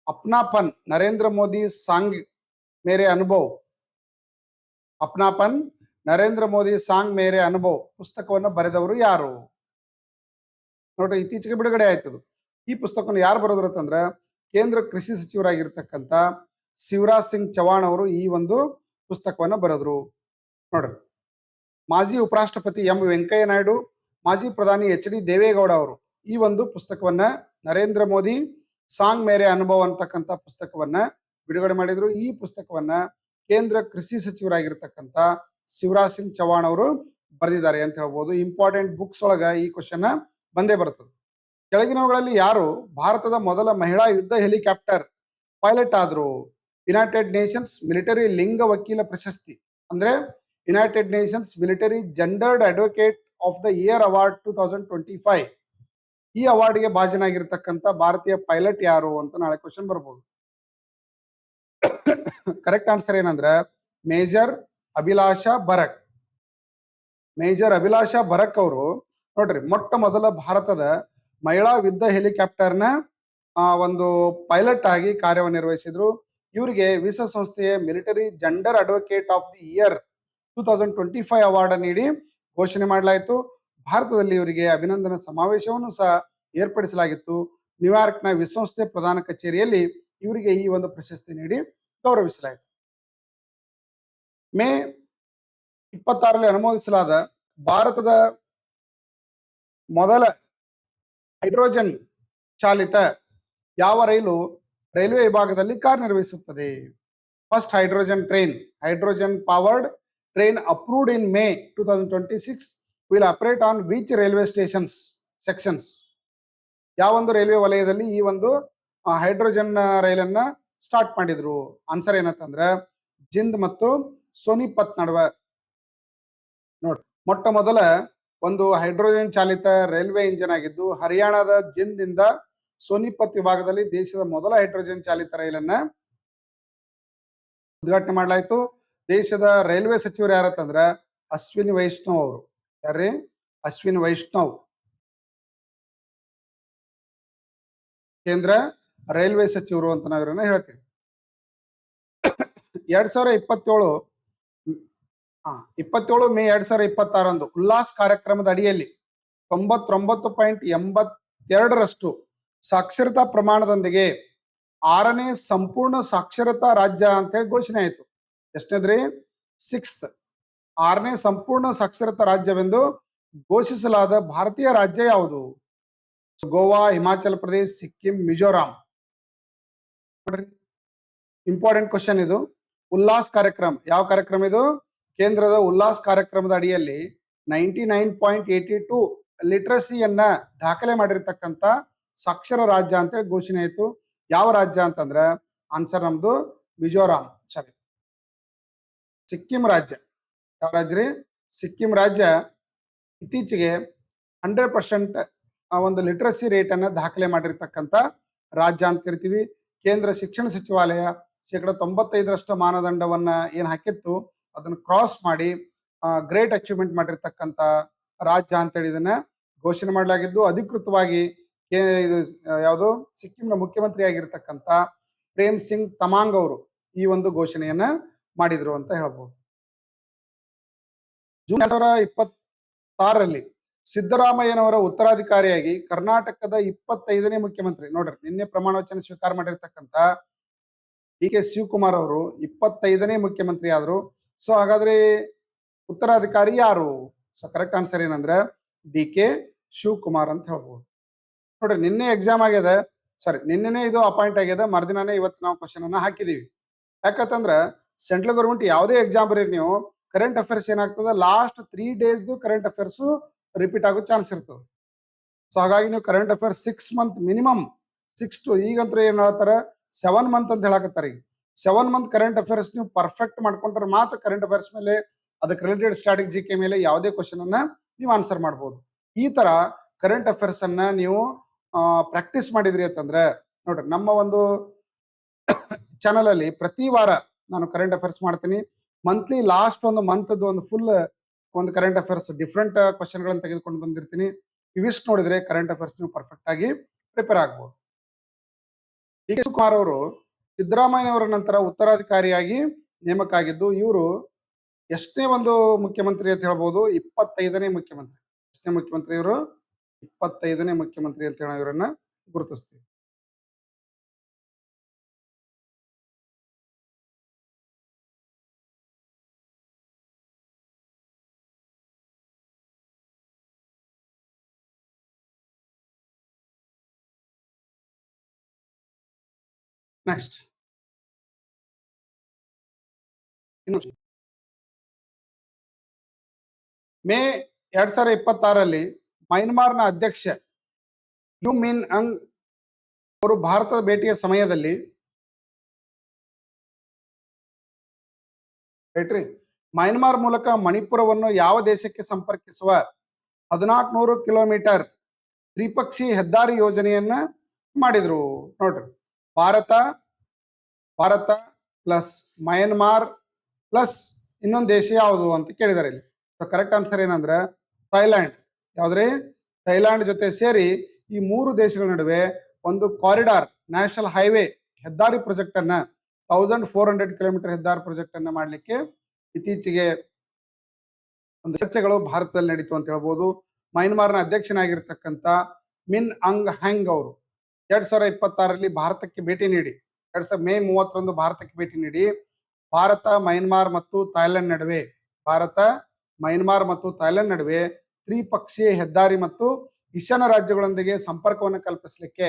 ಅಪ್ನಾಪನ್ ನರೇಂದ್ರ ಮೋದಿ ಸಾಂಗ್ ಮೇರೆ ಅನುಭವ್ ಪುಸ್ತಕವನ್ನು ಬರೆದವರು ಯಾರು? ನೋಡ್ರಿ, ಇತ್ತೀಚೆಗೆ ಬಿಡುಗಡೆ ಆಯ್ತದು. ಈ ಪುಸ್ತಕವನ್ನು ಯಾರು ಬರೋದ್ರ ಅಂತಂದ್ರ ಕೇಂದ್ರ ಕೃಷಿ ಸಚಿವರಾಗಿರ್ತಕ್ಕಂಥ ಶಿವರಾಜ್ ಸಿಂಗ್ ಚೌಹಾಣ್ ಅವರು ಈ ಒಂದು ಪುಸ್ತಕವನ್ನ ಬರೆದ್ರು ನೋಡ್ರಿ. ಮಾಜಿ ಉಪರಾಷ್ಟ್ರಪತಿ ಎಂ ವೆಂಕಯ್ಯ ನಾಯ್ಡು, ಮಾಜಿ ಪ್ರಧಾನಿ HD ದೇವೇಗೌಡ ಅವರು ಈ ಒಂದು ಪುಸ್ತಕವನ್ನ ನರೇಂದ್ರ ಮೋದಿ ಸಾಂಗ್ ಮೇರೆ ಅನುಭವ ಅಂತಕ್ಕಂಥ ಪುಸ್ತಕವನ್ನ ಬಿಡುಗಡೆ ಮಾಡಿದ್ರು. ಈ ಪುಸ್ತಕವನ್ನ ಕೇಂದ್ರ ಕೃಷಿ ಸಚಿವರಾಗಿರ್ತಕ್ಕಂಥ ಶಿವರಾಜ್ ಸಿಂಗ್ ಚೌಹಾಣ್ ಅವರು ಬರೆದಿದ್ದಾರೆ ಅಂತ ಹೇಳ್ಬೋದು. ಇಂಪಾರ್ಟೆಂಟ್ ಬುಕ್ಸ್ ಒಳಗ ಈ ಕ್ವಶನ್ ಬಂದೇ ಬರ್ತದೆ. ಕೆಳಗಿನವುಗಳಲ್ಲಿ ಯಾರು ಭಾರತದ ಮೊದಲ ಮಹಿಳಾ ಯುದ್ಧ ಹೆಲಿಕಾಪ್ಟರ್ ಪೈಲಟ್ ಆದ್ರು? ಯುನೈಟೆಡ್ ನೇಷನ್ಸ್ ಮಿಲಿಟರಿ ಲಿಂಗ ವಕೀಲ ಪ್ರಶಸ್ತಿ ಅಂದ್ರೆ United Nations military gendered advocate of the year award 2025 ಈ ಅವಾರ್ಡ್ಗೆ ಭಾಜನಾಗಿರ್ತಕ್ಕಂಥ ಭಾರತೀಯ ಪೈಲಟ್ ಯಾರು ಅಂತ ನಾಳೆ ಕ್ವಶನ್ ಬರ್ಬೋದು. ಕರೆಕ್ಟ್ ಆನ್ಸರ್ ಏನಂದ್ರೆ ಮೇಜರ್ ಅಭಿಲಾಷಾ ಬರಕ್ ಅವರು ನೋಡ್ರಿ ಮೊಟ್ಟ ಮೊದಲ ಭಾರತದ ಮಹಿಳಾ ಯುದ್ಧ ಹೆಲಿಕಾಪ್ಟರ್ನ ಒಂದು ಪೈಲಟ್ ಆಗಿ ಕಾರ್ಯವನ್ನು ನಿರ್ವಹಿಸಿದ್ರು. ಇವರಿಗೆ ವಿಶ್ವಸಂಸ್ಥೆಯ military gender advocate of the year 2025 award ನೀಡಿ ಘೋಷಣೆ ಮಾಡಲಾಯಿತು. ಭಾರತದಲ್ಲಿ ಇವರಿಗೆ ಅಭಿನಂದನಾ ಸಮಾವೇಶವನ್ನು ಸಹ ಏರ್ಪಡಿಸಲಾಗಿತ್ತು. ನ್ಯೂಯಾರ್ಕ್ನ ವಿಶ್ವಸಂಸ್ಥೆ ಪ್ರಧಾನ ಕಚೇರಿಯಲ್ಲಿ ಇವರಿಗೆ ಈ ಒಂದು ಪ್ರಶಸ್ತಿ ನೀಡಿ ಗೌರವಿಸಲಾಯಿತು. ಮೇ 26ರಲ್ಲಿ ಅನುಮೋದಿಸಲಾದ ಭಾರತದ ಮೊದಲ ಹೈಡ್ರೋಜನ್ ಚಾಲಿತ ಯಾವ ರೈಲ್ವೆ ವಿಭಾಗದಲ್ಲಿ ಕಾರ್ಯನಿರ್ವಹಿಸುತ್ತದೆ? First hydrogen powered train approved in May 2026 will operate on which railway sections? ಯಾವ ಒಂದು ರೈಲ್ವೆ ವಲಯದಲ್ಲಿ ಈ ಒಂದು ಹೈಡ್ರೋಜನ್ ರೈಲನ್ನ ಸ್ಟಾರ್ಟ್ ಮಾಡಿದ್ರು? ಆನ್ಸರ್ ಏನಂತಂದ್ರ ಜಿಂದ್ ಮತ್ತು ಸೋನಿಪತ್ ನಡುವೆ ನೋಡಿ ಮೊಟ್ಟ ಮೊದಲ ಒಂದು ಹೈಡ್ರೋಜನ್ ಚಾಲಿತ ರೈಲ್ವೆ ಇಂಜಿನ್ ಆಗಿದ್ದು ಹರಿಯಾಣದ ಜಿಂದ್ ಇಂದ ಸೋನಿಪತ್ ವಿಭಾಗದಲ್ಲಿ ದೇಶದ ಮೊದಲ ಹೈಡ್ರೋಜನ್ ಚಾಲಿತ ರೈಲನ್ನ ಉದ್ಘಾಟನೆ ಮಾಡಲಾಯಿತು. ದೇಶದ ರೈಲ್ವೆ ಸಚಿವರು ಯಾರತ್ತಂದ್ರ ಅಶ್ವಿನಿ ವೈಷ್ಣವ್ ಅವರು. ಯಾರ್ರಿ? ಅಶ್ವಿನ್ ವೈಷ್ಣವ್, ಕೇಂದ್ರ ರೈಲ್ವೆ ಸಚಿವರು ಅಂತ ನಾವು ಇವರನ್ನ ಹೇಳ್ತೀವಿ. 2027 ಮೇ 2026 ಉಲ್ಲಾಸ್ ಕಾರ್ಯಕ್ರಮದ ಅಡಿಯಲ್ಲಿ 99.82% ಸಾಕ್ಷರತಾ ಪ್ರಮಾಣದೊಂದಿಗೆ 6ನೇ ಸಂಪೂರ್ಣ ಸಾಕ್ಷರತಾ ರಾಜ್ಯ ಅಂತ ಹೇಳಿ ಘೋಷಣೆ ಆಯಿತು. ಎಷ್ಟನೇದ್ರಿ? 6th 6ನೇ ಸಂಪೂರ್ಣ ಸಾಕ್ಷರತಾ ರಾಜ್ಯವೆಂದು ಘೋಷಿಸಲಾದ ಭಾರತೀಯ ರಾಜ್ಯ ಯಾವುದು? ಗೋವಾ, ಹಿಮಾಚಲ ಪ್ರದೇಶ, ಸಿಕ್ಕಿಂ, ಮಿಜೋರಾಂ. ಇಂಪಾರ್ಟೆಂಟ್ ಕ್ವಶನ್ ಇದು. ಉಲ್ಲಾಸ್ ಕಾರ್ಯಕ್ರಮ ಯಾವ ಕಾರ್ಯಕ್ರಮ ಇದು? ಕೇಂದ್ರದ ಉಲ್ಲಾಸ್ ಕಾರ್ಯಕ್ರಮದ ಅಡಿಯಲ್ಲಿ 99.82 ಲಿಟ್ರಸಿಯನ್ನ ದಾಖಲೆ ಮಾಡಿರ್ತಕ್ಕಂಥ ಸಾಕ್ಷರ ರಾಜ್ಯ ಅಂತ ಘೋಷಣೆ ಆಯಿತು. ಯಾವ ರಾಜ್ಯ ಅಂತಂದ್ರ ಆನ್ಸರ್ ನಮ್ದು ಮಿಜೋರಾಂ, ಸಾರಿ ಸಿಕ್ಕಿಂ ರಾಜ್ಯ. ಯಾವ ರಾಜ್ಯ ರೀ? ಸಿಕ್ಕಿಂ ರಾಜ್ಯ ಇತ್ತೀಚೆಗೆ 100% ಒಂದು ಲಿಟ್ರಸಿ ರೇಟ್ ಅನ್ನ ದಾಖಲೆ ಮಾಡಿರ್ತಕ್ಕಂಥ ರಾಜ್ಯ ಅಂತ ಕರಿತೀವಿ. ಕೇಂದ್ರ ಶಿಕ್ಷಣ ಸಚಿವಾಲಯ 95% ಮಾನದಂಡವನ್ನ ಏನ್ ಹಾಕಿತ್ತು ಅದನ್ನ ಕ್ರಾಸ್ ಮಾಡಿ ಗ್ರೇಟ್ ಅಚೀವ್ಮೆಂಟ್ ಮಾಡಿರ್ತಕ್ಕಂಥ ರಾಜ್ಯ ಅಂತೇಳಿ ಇದನ್ನ ಘೋಷಣೆ ಮಾಡಲಾಗಿದ್ದು ಅಧಿಕೃತವಾಗಿ ಇದು ಯಾವುದು ಸಿಕ್ಕಿಂನ ಮುಖ್ಯಮಂತ್ರಿ ಆಗಿರ್ತಕ್ಕಂಥ ಪ್ರೇಮ್ ಸಿಂಗ್ ತಮಾಂಗ್ ಅವರು ಈ ಒಂದು ಘೋಷಣೆಯನ್ನ ಮಾಡಿದ್ರು ಅಂತ ಹೇಳ್ಬೋದು. ಜೂನ್ 2026 ಸಿದ್ದರಾಮಯ್ಯನವರ ಉತ್ತರಾಧಿಕಾರಿಯಾಗಿ ಕರ್ನಾಟಕದ 25ನೇ ಮುಖ್ಯಮಂತ್ರಿ ನೋಡ್ರಿ, ನಿನ್ನೆ ಪ್ರಮಾಣ ವಚನ ಸ್ವೀಕಾರ ಮಾಡಿರ್ತಕ್ಕಂಥ ಡಿ.ಕೆ. ಶಿವಕುಮಾರ್ ಅವರು 25ನೇ ಮುಖ್ಯಮಂತ್ರಿ ಆದ್ರು. ಸೊ ಹಾಗಾದ್ರೆ ಉತ್ತರಾಧಿಕಾರಿ ಯಾರು? ಸೊ ಕರೆಕ್ಟ್ ಆನ್ಸರ್ ಏನಂದ್ರೆ ಡಿ.ಕೆ. ಶಿವಕುಮಾರ್ ಅಂತ ಹೇಳ್ಬೋದು. ನೋಡ್ರಿ, ನಿನ್ನೆ ಎಕ್ಸಾಮ್ ಆಗ್ಯದ, ಸಾರಿ ನಿನ್ನೆನೆ ಇದು ಅಪಾಯಿಂಟ್ ಆಗ್ಯದ, ಮರ್ದಿನಾನೇ ಇವತ್ತು ನಾವು ಕ್ವಶನ್ ಅನ್ನ ಹಾಕಿದೀವಿ. ಯಾಕಂತಂದ್ರ ಸೆಂಟ್ರಲ್ ಗೌರ್ಮೆಂಟ್ ಯಾವುದೇ ಎಕ್ಸಾಮ್ ಬರೀ ನೀವು ಕರೆಂಟ್ ಅಫೇರ್ಸ್ ಏನಾಗ್ತದ last 3 days current affairs repeat ಆಗೋ ಚಾನ್ಸ್ ಇರ್ತದೆ. ಸೊ ಹಾಗಾಗಿ ನೀವು current affairs 6 month minimum 6 to ಈಗಂತೂ ಏನ್ ಹೇಳ್ತಾರ 7 month ಅಂತ ಹೇಳಕತ್ತಾರ. ಈಗ 7 month ಕರೆಂಟ್ ಅಫೇರ್ಸ್ ನೀವು ಪರ್ಫೆಕ್ಟ್ ಮಾಡ್ಕೊಂಡ್ರೆ ಮಾತ್ರ ಕರೆಂಟ್ ಅಫೇರ್ಸ್ ಮೇಲೆ ಅದಕ್ಕೆ ರಿಲೇಟೆಡ್ ಸ್ಟ್ರಾಟಜಿ ಕೆ ಮೇಲೆ ಯಾವುದೇ ಕ್ವಶನ್ ಅನ್ನ ನೀವು ಆನ್ಸರ್ ಮಾಡ್ಬೋದು. ಈ ತರ ಕರೆಂಟ್ ಅಫೇರ್ಸ್ ಅನ್ನ ನೀವು ಪ್ರಾಕ್ಟೀಸ್ ಮಾಡಿದ್ರಿ ಅಂತಂದ್ರೆ ನೋಡ್ರಿ, ನಮ್ಮ ಒಂದು ಚಾನಲ್ ಅಲ್ಲಿ ಪ್ರತಿ ವಾರ ನಾನು ಕರೆಂಟ್ ಅಫೇರ್ಸ್ ಮಾಡ್ತೀನಿ. ಮಂತ್ಲಿ ಲಾಸ್ಟ್ ಒಂದು ಮಂತ್ ಒಂದು ಫುಲ್ ಒಂದು ಕರೆಂಟ್ ಅಫೇರ್ಸ್ ಡಿಫ್ರೆಂಟ್ ಕ್ವಶನ್ ಗಳನ್ನ ತೆಗೆದುಕೊಂಡು ಬಂದಿರ್ತೀನಿ. ಇವಿಷ್ಟು ನೋಡಿದ್ರೆ ಕರೆಂಟ್ ಅಫೇರ್ಸ್ ನೀವು ಪರ್ಫೆಕ್ಟ್ ಆಗಿ ಪ್ರಿಪೇರ್ ಆಗ್ಬೋದು. ಡಿ.ಕೆ. ಶಿವಕುಮಾರ್ ಅವರು ಸಿದ್ದರಾಮಯ್ಯನವರ ನಂತರ ಉತ್ತರಾಧಿಕಾರಿಯಾಗಿ ನೇಮಕ ಆಗಿದ್ದು ಇವರು ಎಷ್ಟನೇ ಒಂದು ಮುಖ್ಯಮಂತ್ರಿ ಅಂತ ಹೇಳ್ಬೋದು? 25ನೇ ಮುಖ್ಯಮಂತ್ರಿ. ಎಷ್ಟನೇ ಮುಖ್ಯಮಂತ್ರಿ ಇವರು? 25ನೇ ಮುಖ್ಯಮಂತ್ರಿ ಅಂತ ಹೇಳಿ ಇವರನ್ನ ಗುರುತಿಸ್ತೀವಿ. ನೆಕ್ಸ್ಟ್ ಮೇ 2026 ಮಯನ್ಮಾರ್ನ ಅಧ್ಯಕ್ಷ ಯು ಮಿನ್ ಅಂಗ್ ಅವರು ಭಾರತದ ಭೇಟಿಯ ಸಮಯದಲ್ಲಿ ಮಯನ್ಮಾರ್ ಮೂಲಕ ಮಣಿಪುರವನ್ನು ಯಾವ ದೇಶಕ್ಕೆ ಸಂಪರ್ಕಿಸುವ 1400 ಕಿಲೋಮೀಟರ್ ತ್ರಿಪಕ್ಷಿ ಹೆದ್ದಾರಿ ಯೋಜನೆಯನ್ನ ಮಾಡಿದ್ರು? ನೋಡ್ರಿ, ಭಾರತ ಪ್ಲಸ್ ಮಯನ್ಮಾರ್ ಪ್ಲಸ್ ಇನ್ನೊಂದು ದೇಶ ಯಾವುದು ಅಂತ ಕೇಳಿದಾರೆ ಇಲ್ಲಿ. ಕರೆಕ್ಟ್ ಆನ್ಸರ್ ಏನಂದ್ರೆ ಥೈಲ್ಯಾಂಡ್. ಯಾವ್ದ್ರಿ? ಥೈಲ್ಯಾಂಡ್ ಜೊತೆ ಸೇರಿ ಈ 3 ದೇಶಗಳ ನಡುವೆ ಒಂದು ಕಾರಿಡಾರ್ ನ್ಯಾಷನಲ್ ಹೈವೇ ಹೆದ್ದಾರಿ ಪ್ರಾಜೆಕ್ಟ್ ಅನ್ನ 1400 ಕಿಲೋಮೀಟರ್ ಹೆದ್ದಾರಿ ಪ್ರಾಜೆಕ್ಟ್ ಅನ್ನ ಮಾಡ್ಲಿಕ್ಕೆ ಇತ್ತೀಚೆಗೆ ಒಂದು ಚರ್ಚೆಗಳು ಭಾರತದಲ್ಲಿ ನಡೀತು ಅಂತ ಹೇಳ್ಬೋದು. ಮಯನ್ಮಾರ್ನ ಅಧ್ಯಕ್ಷನಾಗಿರ್ತಕ್ಕಂಥ ಮಿನ್ ಅಂಗ್ ಹ್ಯಾಂಗ್ ಅವರು 2026 ಭಾರತಕ್ಕೆ ಭೇಟಿ ನೀಡಿ ಮೇ 30 ಭಾರತಕ್ಕೆ ಭೇಟಿ ನೀಡಿ ಭಾರತ ಮಯನ್ಮಾರ್ ಮತ್ತು ಥೈಲ್ಯಾಂಡ್ ನಡುವೆ ತ್ರಿಪಕ್ಷೀಯ ಹೆದ್ದಾರಿ ಮತ್ತು ಈಶಾನ್ಯ ರಾಜ್ಯಗಳೊಂದಿಗೆ ಸಂಪರ್ಕವನ್ನು ಕಲ್ಪಿಸಲಿಕ್ಕೆ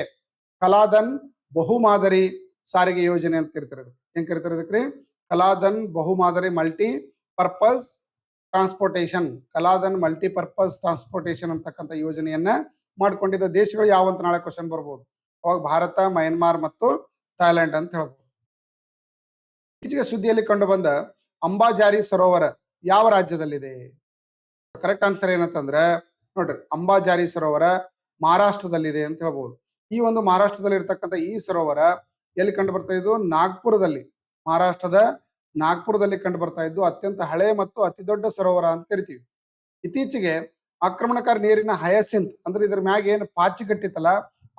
ಕಲಾದನ್ ಬಹುಮಾದರಿ ಸಾರಿಗೆ ಯೋಜನೆ ಅಂತ ಕರಿತಿರೋದು. ಏನ್ ಕರಿತಿರೋದಕ್ರಿ? ಕಲಾದನ್ ಬಹುಮಾದರಿ ಮಲ್ಟಿಪರ್ಪಸ್ ಟ್ರಾನ್ಸ್ಪೋರ್ಟೇಷನ್ ಅಂತಕ್ಕಂಥ ಯೋಜನೆಯನ್ನ ಮಾಡ್ಕೊಂಡಿದ್ದ ದೇಶಗಳು ಯಾವಂತ ನಾಳೆ ಕ್ವಶನ್ ಬರ್ಬೋದು. ಅವಾಗ ಭಾರತ, ಮಯನ್ಮಾರ್ ಮತ್ತು ಥೈಲ್ಯಾಂಡ್ ಅಂತ ಹೇಳ್ಬೋದು. ಇತ್ತೀಚೆಗೆ ಸುದ್ದಿಯಲ್ಲಿ ಕಂಡು ಬಂದ ಅಂಬಾಜಾರಿ ಸರೋವರ ಯಾವ ರಾಜ್ಯದಲ್ಲಿದೆ? ಕರೆಕ್ಟ್ ಆನ್ಸರ್ ಏನಂತಂದ್ರೆ ನೋಡ್ರಿ, ಅಂಬಾಜಾರಿ ಸರೋವರ ಮಹಾರಾಷ್ಟ್ರದಲ್ಲಿದೆ ಅಂತ ಹೇಳ್ಬೋದು. ಈ ಒಂದು ಮಹಾರಾಷ್ಟ್ರದಲ್ಲಿ ಇರ್ತಕ್ಕಂಥ ಈ ಸರೋವರ ಎಲ್ಲಿ ಕಂಡು ಬರ್ತಾ ಇದ್ದು? ನಾಗ್ಪುರದಲ್ಲಿ, ಮಹಾರಾಷ್ಟ್ರದ ನಾಗ್ಪುರದಲ್ಲಿ ಕಂಡು ಬರ್ತಾ ಇದ್ದು ಅತ್ಯಂತ ಹಳೆ ಮತ್ತು ಅತಿ ದೊಡ್ಡ ಸರೋವರ ಅಂತ ಕರಿತೀವಿ. ಇತ್ತೀಚೆಗೆ ಆಕ್ರಮಣಕಾರಿ ನೀರಿನ ಹಯಸಿಂತ್ ಅಂದ್ರೆ ಇದ್ರ ಮ್ಯಾಗ ಏನು ಪಾಚಿ ಕಟ್ಟಿತ್ತಲ್ಲ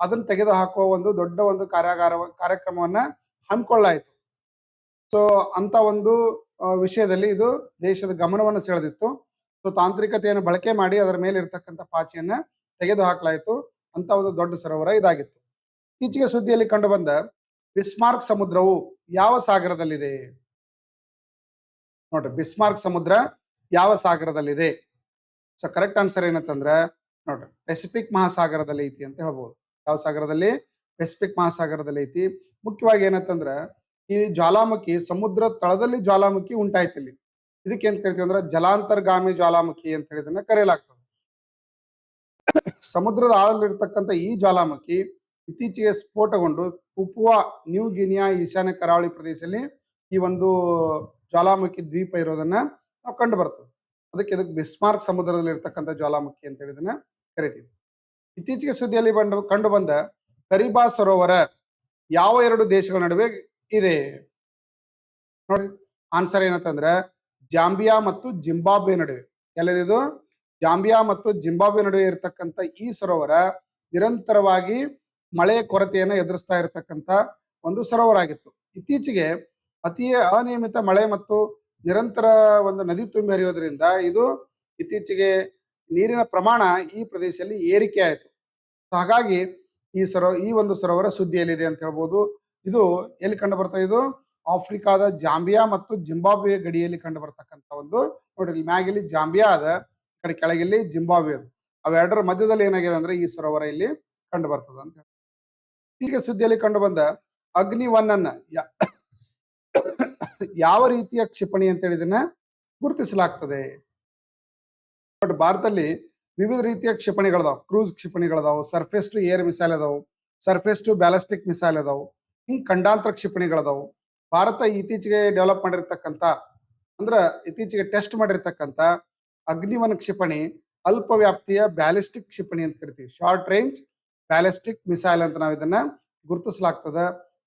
ಅದನ್ನ ತೆಗೆದು ಹಾಕುವ ಒಂದು ದೊಡ್ಡ ಒಂದು ಕಾರ್ಯಕ್ರಮವನ್ನ ಹಮ್ಮಿಕೊಳ್ಳಾಯಿತು. ಸೊ ಅಂತ ಒಂದು ವಿಷಯದಲ್ಲಿ ಇದು ದೇಶದ ಗಮನವನ್ನು ಸೆಳೆದಿತ್ತು. ಸೊ ತಾಂತ್ರಿಕತೆಯನ್ನು ಬಳಕೆ ಮಾಡಿ ಅದರ ಮೇಲೆ ಇರ್ತಕ್ಕಂಥ ಪಾಚಿಯನ್ನ ತೆಗೆದು ಹಾಕಲಾಯಿತು. ಅಂತ ಒಂದು ದೊಡ್ಡ ಸರೋವರ ಇದಾಗಿತ್ತು. ಇತ್ತೀಚೆಗೆ ಸುದ್ದಿಯಲ್ಲಿ ಕಂಡು ಬಂದ ಬಿಸ್ಮಾರ್ಕ್ ಸಮುದ್ರವು ಯಾವ ಸಾಗರದಲ್ಲಿದೆ? ನೋಡ್ರಿ, ಬಿಸ್ಮಾರ್ಕ್ ಸಮುದ್ರ ಯಾವ ಸಾಗರದಲ್ಲಿದೆ? ಸೊ ಕರೆಕ್ಟ್ ಆನ್ಸರ್ ಏನಂತಂದ್ರೆ ನೋಡ್ರಿ, ಪೆಸಿಫಿಕ್ ಮಹಾಸಾಗರದಲ್ಲಿ ಐತಿ ಅಂತ ಹೇಳ್ಬೋದು. ಯಾವ ಸಾಗರದಲ್ಲಿ? ಪೆಸಿಫಿಕ್ ಮಹಾಸಾಗರದಲ್ಲಿ ಐತಿ. ಮುಖ್ಯವಾಗಿ ಏನಂತಂದ್ರ ಈ ಜ್ವಾಲಾಮುಖಿ ಸಮುದ್ರ ತಳದಲ್ಲಿ ಜ್ವಾಲಾಮುಖಿ ಉಂಟಾಯ್ತು ಇಲ್ಲಿ. ಇದಕ್ಕೆ ಏನ್ ಕರಿತೀವಿ ಅಂದ್ರೆ ಜಲಾಂತರ್ಗಾಮಿ ಜ್ವಾಲಾಮುಖಿ ಅಂತ ಹೇಳಿದನ್ನ ಕರೆಯಲಾಗ್ತದೆ. ಸಮುದ್ರದ ಆಳದಲ್ಲಿರ್ತಕ್ಕಂಥ ಈ ಜ್ವಾಲಾಮುಖಿ ಇತ್ತೀಚೆಗೆ ಸ್ಫೋಟಗೊಂಡು ಪುಪುವಾ ನ್ಯೂ ಗಿನಿಯಾ ಈಶಾನ್ಯ ಕರಾವಳಿ ಪ್ರದೇಶದಲ್ಲಿ ಈ ಒಂದು ಜ್ವಾಲಾಮುಖಿ ದ್ವೀಪ ಇರೋದನ್ನ ನಾವು ಕಂಡು ಬರ್ತದೆ. ಇದಕ್ಕೆ ಬಿಸ್ಮಾರ್ಕ್ ಸಮುದ್ರದಲ್ಲಿ ಇರ್ತಕ್ಕಂಥ ಜ್ವಾಲಾಮುಖಿ ಅಂತ ಹೇಳಿದನ್ನ ಕರಿತೀವಿ. ಇತ್ತೀಚೆಗೆ ಸುದ್ದಿಯಲ್ಲಿ ಕಂಡು ಬಂದ ಕರಿಬಾ ಸರೋವರ ಯಾವ ಎರಡು ದೇಶಗಳ ನಡುವೆ ಇದೆ? ನೋಡಿ, ಆನ್ಸರ್ ಏನಂತಂದ್ರೆ ಜಾಂಬಿಯಾ ಮತ್ತು ಜಿಂಬಾಬ್ವೆ ನಡುವೆ. ಎಲ್ಲದಿದು? ಜಾಂಬಿಯಾ ಮತ್ತು ಜಿಂಬಾಬ್ವೆ ನಡುವೆ ಇರತಕ್ಕಂಥ ಈ ಸರೋವರ ನಿರಂತರವಾಗಿ ಮಳೆ ಕೊರತೆಯನ್ನು ಎದುರಿಸ್ತಾ ಇರತಕ್ಕಂಥ ಒಂದು ಸರೋವರ ಆಗಿತ್ತು. ಇತ್ತೀಚೆಗೆ ಅತಿ ಅನಿಯಮಿತ ಮಳೆ ಮತ್ತು ನಿರಂತರ ಒಂದು ನದಿ ತುಂಬಿ ಹರಿಯೋದ್ರಿಂದ ಇದು ಇತ್ತೀಚೆಗೆ ನೀರಿನ ಪ್ರಮಾಣ ಈ ಪ್ರದೇಶದಲ್ಲಿ ಏರಿಕೆ ಆಯಿತು. ಹಾಗಾಗಿ ಈ ಒಂದು ಸರೋವರ ಸುದ್ದಿಯಲ್ಲಿದೆ ಅಂತ ಹೇಳ್ಬೋದು. ಇದು ಎಲ್ಲಿ ಕಂಡು ಬರ್ತಾ? ಇದು ಆಫ್ರಿಕಾದ ಜಾಂಬಿಯಾ ಮತ್ತು ಜಿಂಬಾಬ್ವೆ ಗಡಿಯಲ್ಲಿ ಕಂಡು ಬರ್ತಕ್ಕಂಥ ಒಂದು, ನೋಡ್ರಿ, ಮ್ಯಾಗಿಲ್ಲಿ ಜಾಂಬಿಯಾ ಅದ, ಈ ಕಡೆ ಕೆಳಗಿಲ್ಲಿ ಜಿಂಬಾಬ್ವೆ ಅದು. ಅವೆರಡರ ಮಧ್ಯದಲ್ಲಿ ಏನಾಗಿದೆ ಅಂದ್ರೆ ಈ ಸರೋವರ ಇಲ್ಲಿ ಕಂಡು ಬರ್ತದ ಅಂತ. ಈಗ ಸುದ್ದಿಯಲ್ಲಿ ಕಂಡು ಬಂದ ಅಗ್ನಿ-1 ಅನ್ನ ಯಾವ ರೀತಿಯ ಕ್ಷಿಪಣಿ ಅಂತ ಹೇಳಿದನ್ನ ಗುರುತಿಸಲಾಗ್ತದೆ? ಬಟ್ ಭಾರತದಲ್ಲಿ ವಿವಿಧ ರೀತಿಯ ಕ್ಷಿಪಣಿಗಳದಾವ್. ಕ್ರೂಸ್ ಕ್ಷಿಪಣಿಗಳದಾವ್, ಸರ್ಫೇಸ್ ಟು ಏರ್ ಮಿಸೈಲ್ ಅದಾವು, ಸರ್ಫೇಸ್ ಟು ಬ್ಯಾಲಿಸ್ಟಿಕ್ ಮಿಸೈಲ್ ಅದಾವು, ಹಿಂಗ್ ಖಂಡಾಂತರ ಕ್ಷಿಪಣಿಗಳದಾವು. ಭಾರತ ಇತ್ತೀಚೆಗೆ ಡೆವಲಪ್ ಮಾಡಿರ್ತಕ್ಕಂಥ ಇತ್ತೀಚೆಗೆ ಟೆಸ್ಟ್ ಮಾಡಿರ್ತಕ್ಕಂಥ ಅಗ್ನಿ-1 ಕ್ಷಿಪಣಿ ಅಲ್ಪ ವ್ಯಾಪ್ತಿಯ ಬ್ಯಾಲಿಸ್ಟಿಕ್ ಕ್ಷಿಪಣಿ ಅಂತ ಕರಿತೀವಿ. ಶಾರ್ಟ್ ರೇಂಜ್ ಬ್ಯಾಲಿಸ್ಟಿಕ್ ಮಿಸೈಲ್ ಅಂತ ನಾವು ಇದನ್ನ ಗುರುತಿಸಲಾಗ್ತದ.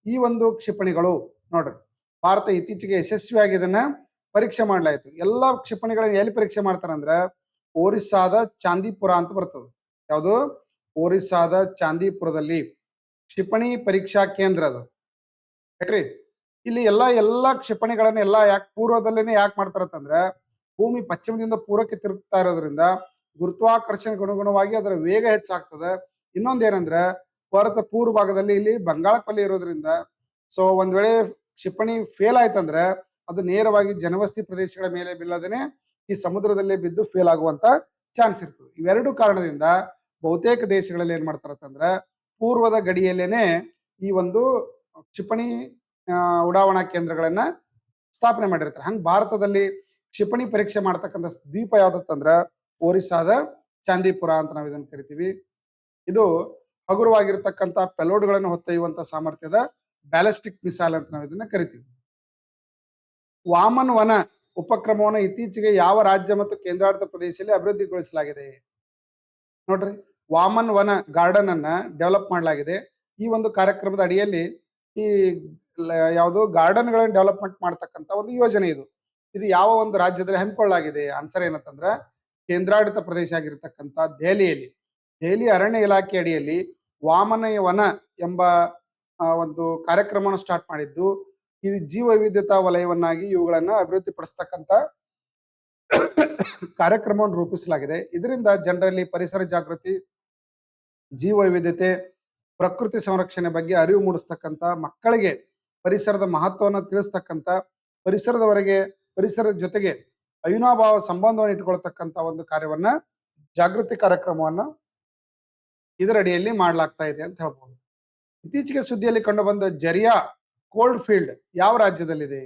ಈ ಒಂದು ಕ್ಷಿಪಣಿಗಳು ನೋಡ್ರಿ, ಭಾರತ ಇತ್ತೀಚೆಗೆ ಯಶಸ್ವಿಯಾಗಿ ಇದನ್ನ ಪರೀಕ್ಷೆ ಮಾಡಲಾಯಿತು. ಎಲ್ಲಾ ಕ್ಷಿಪಣಿಗಳನ್ನ ಎಲ್ಲಿ ಪರೀಕ್ಷೆ ಮಾಡ್ತಾರಂದ್ರ ಒರಿಸ್ಸಾದ ಚಾಂದಿಪುರ ಅಂತ ಬರ್ತದೆ. ಯಾವುದು? ಒರಿಸ್ಸಾದ ಚಾಂದಿಪುರದಲ್ಲಿ ಕ್ಷಿಪಣಿ ಪರೀಕ್ಷಾ ಕೇಂದ್ರ ಅದು. ಹೇಳ್ರಿ, ಇಲ್ಲಿ ಎಲ್ಲಾ ಕ್ಷಿಪಣಿಗಳನ್ನ ಯಾಕೆ ಪೂರ್ವದಲ್ಲೇನೆ ಯಾಕೆ ಮಾಡ್ತಾರಂತಂದ್ರ ಭೂಮಿ ಪಶ್ಚಿಮದಿಂದ ಪೂರ್ವಕ್ಕೆ ತಿರುಗ್ತಾ ಇರೋದ್ರಿಂದ ಗುರುತ್ವಾಕರ್ಷಣೆಗೆ ಅನುಗುಣವಾಗಿ ಅದರ ವೇಗ ಹೆಚ್ಚಾಗ್ತದೆ. ಇನ್ನೊಂದೇನಂದ್ರೆ ಭಾರತ ಪೂರ್ವ ಭಾಗದಲ್ಲಿ ಇಲ್ಲಿ ಬಂಗಾಳ ಕೊಲ್ಲಿ ಇರೋದ್ರಿಂದ ಸೊ ಒಂದ್ ವೇಳೆ ಕ್ಷಿಪಣಿ ಫೇಲ್ ಆಯ್ತಂದ್ರೆ ಅದು ನೇರವಾಗಿ ಜನವಸತಿ ಪ್ರದೇಶಗಳ ಮೇಲೆ ಬೀಳದೇನೆ ಈ ಸಮುದ್ರದಲ್ಲೇ ಬಿದ್ದು ಫೇಲ್ ಆಗುವಂತ ಚಾನ್ಸ್ ಇರ್ತದೆ. ಇವೆರಡು ಕಾರಣದಿಂದ ಬಹುತೇಕ ದೇಶಗಳಲ್ಲಿ ಏನ್ ಮಾಡ್ತಾರಂತಂದ್ರ ಪೂರ್ವದ ಗಡಿಯಲ್ಲೇನೆ ಈ ಒಂದು ಕ್ಷಿಪಣಿ ಉಡಾವಣಾ ಕೇಂದ್ರಗಳನ್ನ ಸ್ಥಾಪನೆ ಮಾಡಿರ್ತಾರೆ. ಹಂಗ ಭಾರತದಲ್ಲಿ ಕ್ಷಿಪಣಿ ಪರೀಕ್ಷೆ ಮಾಡ್ತಕ್ಕಂಥ ದ್ವೀಪ ಯಾವ್ದತ್ತಂದ್ರ ಒರಿಸ್ಸಾದ ಚಾಂದಿಪುರ ಅಂತ ನಾವು ಇದನ್ನ ಕರಿತೀವಿ. ಇದು ಹಗುರವಾಗಿರ್ತಕ್ಕಂಥ ಪೆಲೋಡ್ಗಳನ್ನು ಹೊತ್ತೊಯ್ಯುವಂತ ಸಾಮರ್ಥ್ಯದ ಬ್ಯಾಲಿಸ್ಟಿಕ್ ಮಿಸೈಲ್ ಅಂತ ನಾವು ಇದನ್ನ ಕರಿತೀವಿ. ವಾಮನ್-1 ಉಪಕ್ರಮವನ್ನು ಇತ್ತೀಚೆಗೆ ಯಾವ ರಾಜ್ಯ ಮತ್ತು ಕೇಂದ್ರಾಡಳಿತ ಪ್ರದೇಶದಲ್ಲಿ ಅಭಿವೃದ್ಧಿಗೊಳಿಸಲಾಗಿದೆ? ನೋಡ್ರಿ, ವಾಮನ್-1 ಗಾರ್ಡನ್ ಅನ್ನ ಡೆವಲಪ್ ಮಾಡಲಾಗಿದೆ. ಈ ಒಂದು ಕಾರ್ಯಕ್ರಮದ ಅಡಿಯಲ್ಲಿ ಈ ಯಾವುದು ಗಾರ್ಡನ್ಗಳನ್ನು ಡೆವಲಪ್ಮೆಂಟ್ ಮಾಡ್ತಕ್ಕಂಥ ಒಂದು ಯೋಜನೆ ಇದು. ಇದು ಯಾವ ಒಂದು ರಾಜ್ಯದಲ್ಲಿ ಹಮ್ಮಿಕೊಳ್ಳಲಾಗಿದೆ? ಆನ್ಸರ್ ಏನಂತಂದ್ರ ಕೇಂದ್ರಾಡಳಿತ ಪ್ರದೇಶ ಆಗಿರ್ತಕ್ಕಂಥ ದೆಹಲಿ ಅರಣ್ಯ ಇಲಾಖೆ ಅಡಿಯಲ್ಲಿ ವಾಮನ-1 ಎಂಬ ಒಂದು ಕಾರ್ಯಕ್ರಮವನ್ನು ಸ್ಟಾರ್ಟ್ ಮಾಡಿದ್ದು. ಇದು ಜೀವ ವೈವಿಧ್ಯತಾ ವಲಯವನ್ನಾಗಿ ಇವುಗಳನ್ನ ಅಭಿವೃದ್ಧಿ ಪಡಿಸ್ತಕ್ಕಂಥ ಕಾರ್ಯಕ್ರಮವನ್ನು ರೂಪಿಸಲಾಗಿದೆ. ಇದರಿಂದ ಜನರಲ್ಲಿ ಪರಿಸರ ಜಾಗೃತಿ, ಜೀವ ವೈವಿಧ್ಯತೆ, ಪ್ರಕೃತಿ ಸಂರಕ್ಷಣೆ ಬಗ್ಗೆ ಅರಿವು ಮೂಡಿಸ್ತಕ್ಕಂಥ, ಮಕ್ಕಳಿಗೆ ಪರಿಸರದ ಮಹತ್ವವನ್ನು ತಿಳಿಸ್ತಕ್ಕಂಥ, ಪರಿಸರದ ಜೊತೆಗೆ ಅವಿನಾಭಾವ ಸಂಬಂಧವನ್ನು ಇಟ್ಟುಕೊಳ್ತಕ್ಕಂಥ ಒಂದು ಕಾರ್ಯವನ್ನ, ಜಾಗೃತಿ ಕಾರ್ಯಕ್ರಮವನ್ನ ಇದರ ಅಡಿಯಲ್ಲಿ ಮಾಡಲಾಗ್ತಾ ಇದೆ ಅಂತ ಹೇಳ್ಬೋದು. ಇತ್ತೀಚೆಗೆ ಸುದ್ದಿಯಲ್ಲಿ ಕಂಡು ಬಂದ ಜರಿಯಾ ಕೋಲ್ಡ್ ಫೀಲ್ಡ್ ಯಾವ ರಾಜ್ಯದಲ್ಲಿದೆ?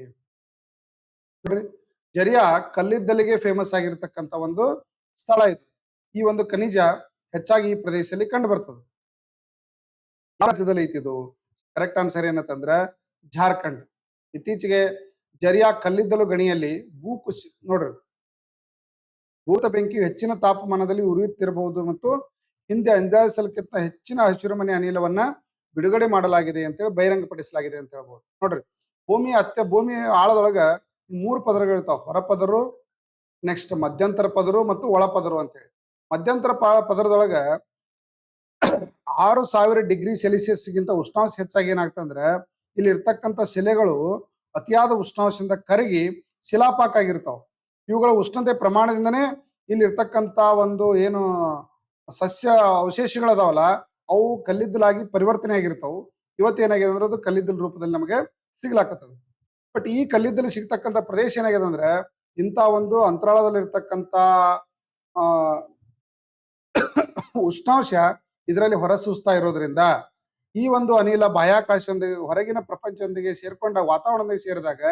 ಜರಿಯಾ ಕಲ್ಲಿದ್ದಲಿಗೆ ಫೇಮಸ್ ಆಗಿರ್ತಕ್ಕಂಥ ಒಂದು ಸ್ಥಳ ಇದು. ಈ ಒಂದು ಖನಿಜ ಹೆಚ್ಚಾಗಿ ಈ ಪ್ರದೇಶದಲ್ಲಿ ಕಂಡು ಬರ್ತದೆ. ಯಾವ ರಾಜ್ಯದಲ್ಲಿ ಐತಿ ಇದು? ಕರೆಕ್ಟ್ ಆನ್ಸರ್ ಏನಂತಂದ್ರ ಜಾರ್ಖಂಡ್. ಇತ್ತೀಚೆಗೆ ಜರಿಯಾ ಕಲ್ಲಿದ್ದಲು ಗಣಿಯಲ್ಲಿ ಭೂಕುಸಿ ನೋಡ್ರಿ, ಭೂತ ಬೆಂಕಿಯು ಹೆಚ್ಚಿನ ತಾಪಮಾನದಲ್ಲಿ ಉರಿಯುತ್ತಿರಬಹುದು ಮತ್ತು ಹಿಂದೆ ಅಂದಾಜಿಸಲ್ಕಿಂತ ಹೆಚ್ಚಿನ ಹಸಿರುಮನೆ ಅನಿಲವನ್ನ ಬಿಡುಗಡೆ ಮಾಡಲಾಗಿದೆ ಅಂತೇಳಿ ಬಹಿರಂಗಪಡಿಸಲಾಗಿದೆ ಅಂತ ಹೇಳ್ಬೋದು. ನೋಡ್ರಿ, ಭೂಮಿ ಆಳದೊಳಗ 3 ಪದರಗಳು ಇರ್ತಾವ. ಹೊರಪದರು, ನೆಕ್ಸ್ಟ್ ಮಧ್ಯಂತರ ಪದರು ಮತ್ತು ಒಳಪದರು ಅಂತೇಳಿ. ಮಧ್ಯಂತರ ಪದರದೊಳಗ 6000 ಡಿಗ್ರಿ ಸೆಲ್ಸಿಯಸ್ ಗಿಂತ ಉಷ್ಣಾಂಶ ಹೆಚ್ಚಾಗಿ ಏನಾಗ್ತಂದ್ರೆ ಇಲ್ಲಿ ಇರ್ತಕ್ಕಂಥ ಶಿಲೆಗಳು ಅತಿಯಾದ ಉಷ್ಣಾಂಶದಿಂದ ಕರಗಿ ಶಿಲಾಪಾಕ ಆಗಿರ್ತಾವ. ಇವುಗಳ ಉಷ್ಣತೆ ಪ್ರಮಾಣದಿಂದನೇ ಇಲ್ಲಿ ಇರ್ತಕ್ಕಂಥ ಒಂದು ಏನು ಸಸ್ಯ ಅವಶೇಷಗಳದಾವಲ್ಲ ಅವು ಕಲ್ಲಿದ್ದಲಾಗಿ ಪರಿವರ್ತನೆ ಆಗಿರ್ತಾವು. ಇವತ್ತೇನಾಗಿದೆ ಅಂದ್ರೆ ಅದು ಕಲ್ಲಿದ್ದಲು ರೂಪದಲ್ಲಿ ನಮಗೆ ಸಿಗ್ಲಾಕತ್ತದ. ಬಟ್ ಈ ಕಲ್ಲಿದ್ದಲು ಸಿಗ್ತಕ್ಕಂಥ ಪ್ರದೇಶ ಏನಾಗಿದೆ ಅಂದ್ರೆ ಇಂಥ ಒಂದು ಅಂತರಾಳದಲ್ಲಿ ಇರ್ತಕ್ಕಂಥ ಆ ಉಷ್ಣಾಂಶ ಇದರಲ್ಲಿ ಹೊರಸೂಸ್ತಾ ಇರೋದ್ರಿಂದ ಈ ಒಂದು ಅನಿಲ ಬಾಹ್ಯಾಕಾಶದೊಂದಿಗೆ ಹೊರಗಿನ ಪ್ರಪಂಚದೊಂದಿಗೆ ಸೇರ್ಕೊಂಡ ವಾತಾವರಣದೊಂದಿಗೆ ಸೇರಿದಾಗ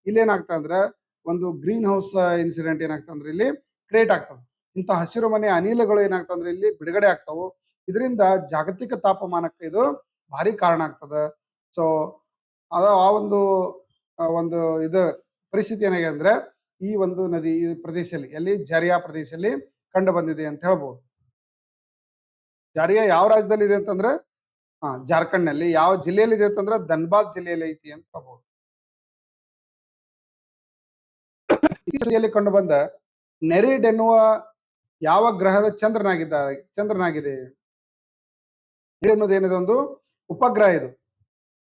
ಇಲ್ಲೇನಾಗ್ತದೆ ಅಂದ್ರೆ ಒಂದು ಗ್ರೀನ್ ಹೌಸ್ ಇನ್ಸಿಡೆಂಟ್ ಏನಾಗ್ತದೆ ಅಂದ್ರೆ ಇಲ್ಲಿ ಕ್ರಿಯೇಟ್ ಆಗ್ತದೆ. ಇಂಥ ಹಸಿರು ಮನೆ ಅನಿಲಗಳು ಏನಾಗ್ತದೆ ಅಂದ್ರೆ ಇಲ್ಲಿ ಬಿಡುಗಡೆ ಆಗ್ತಾವು. ಇದರಿಂದ ಜಾಗತಿಕ ತಾಪಮಾನಕ್ಕೆ ಇದು ಭಾರಿ ಕಾರಣ ಆಗ್ತದೆ. ಸೊ ಆ ಒಂದು ಒಂದು ಇದು ಪರಿಸ್ಥಿತಿ ಏನಾಗಿದೆ ಅಂದ್ರೆ ಈ ಒಂದು ನದಿ ಈ ಪ್ರದೇಶದಲ್ಲಿ ಎಲ್ಲಿ ಜರಿಯಾ ಪ್ರದೇಶದಲ್ಲಿ ಕಂಡು ಬಂದಿದೆ ಅಂತ ಹೇಳ್ಬೋದು. ಜಾರಿಯಾ ಯಾವ ರಾಜ್ಯದಲ್ಲಿ ಇದೆ ಅಂತಂದ್ರೆ ಜಾರ್ಖಂಡ್ ನಲ್ಲಿ. ಯಾವ ಜಿಲ್ಲೆಯಲ್ಲಿ ಇದೆ ಅಂತಂದ್ರೆ ಧನ್ಬಾದ್ ಜಿಲ್ಲೆಯಲ್ಲಿ ಐತಿ ಅಂತ ಹೇಳ್ಬೋದು. ಇತ್ತೀಚೆಗೆ ಕಂಡು ಬಂದ ನೆರಿಡ್ ಎನ್ನುವ ಯಾವ ಗ್ರಹದ ಚಂದ್ರನಾಗಿದೆ ಅನ್ನೋದು ಏನಿದೆ ಒಂದು ಉಪಗ್ರಹ. ಇದು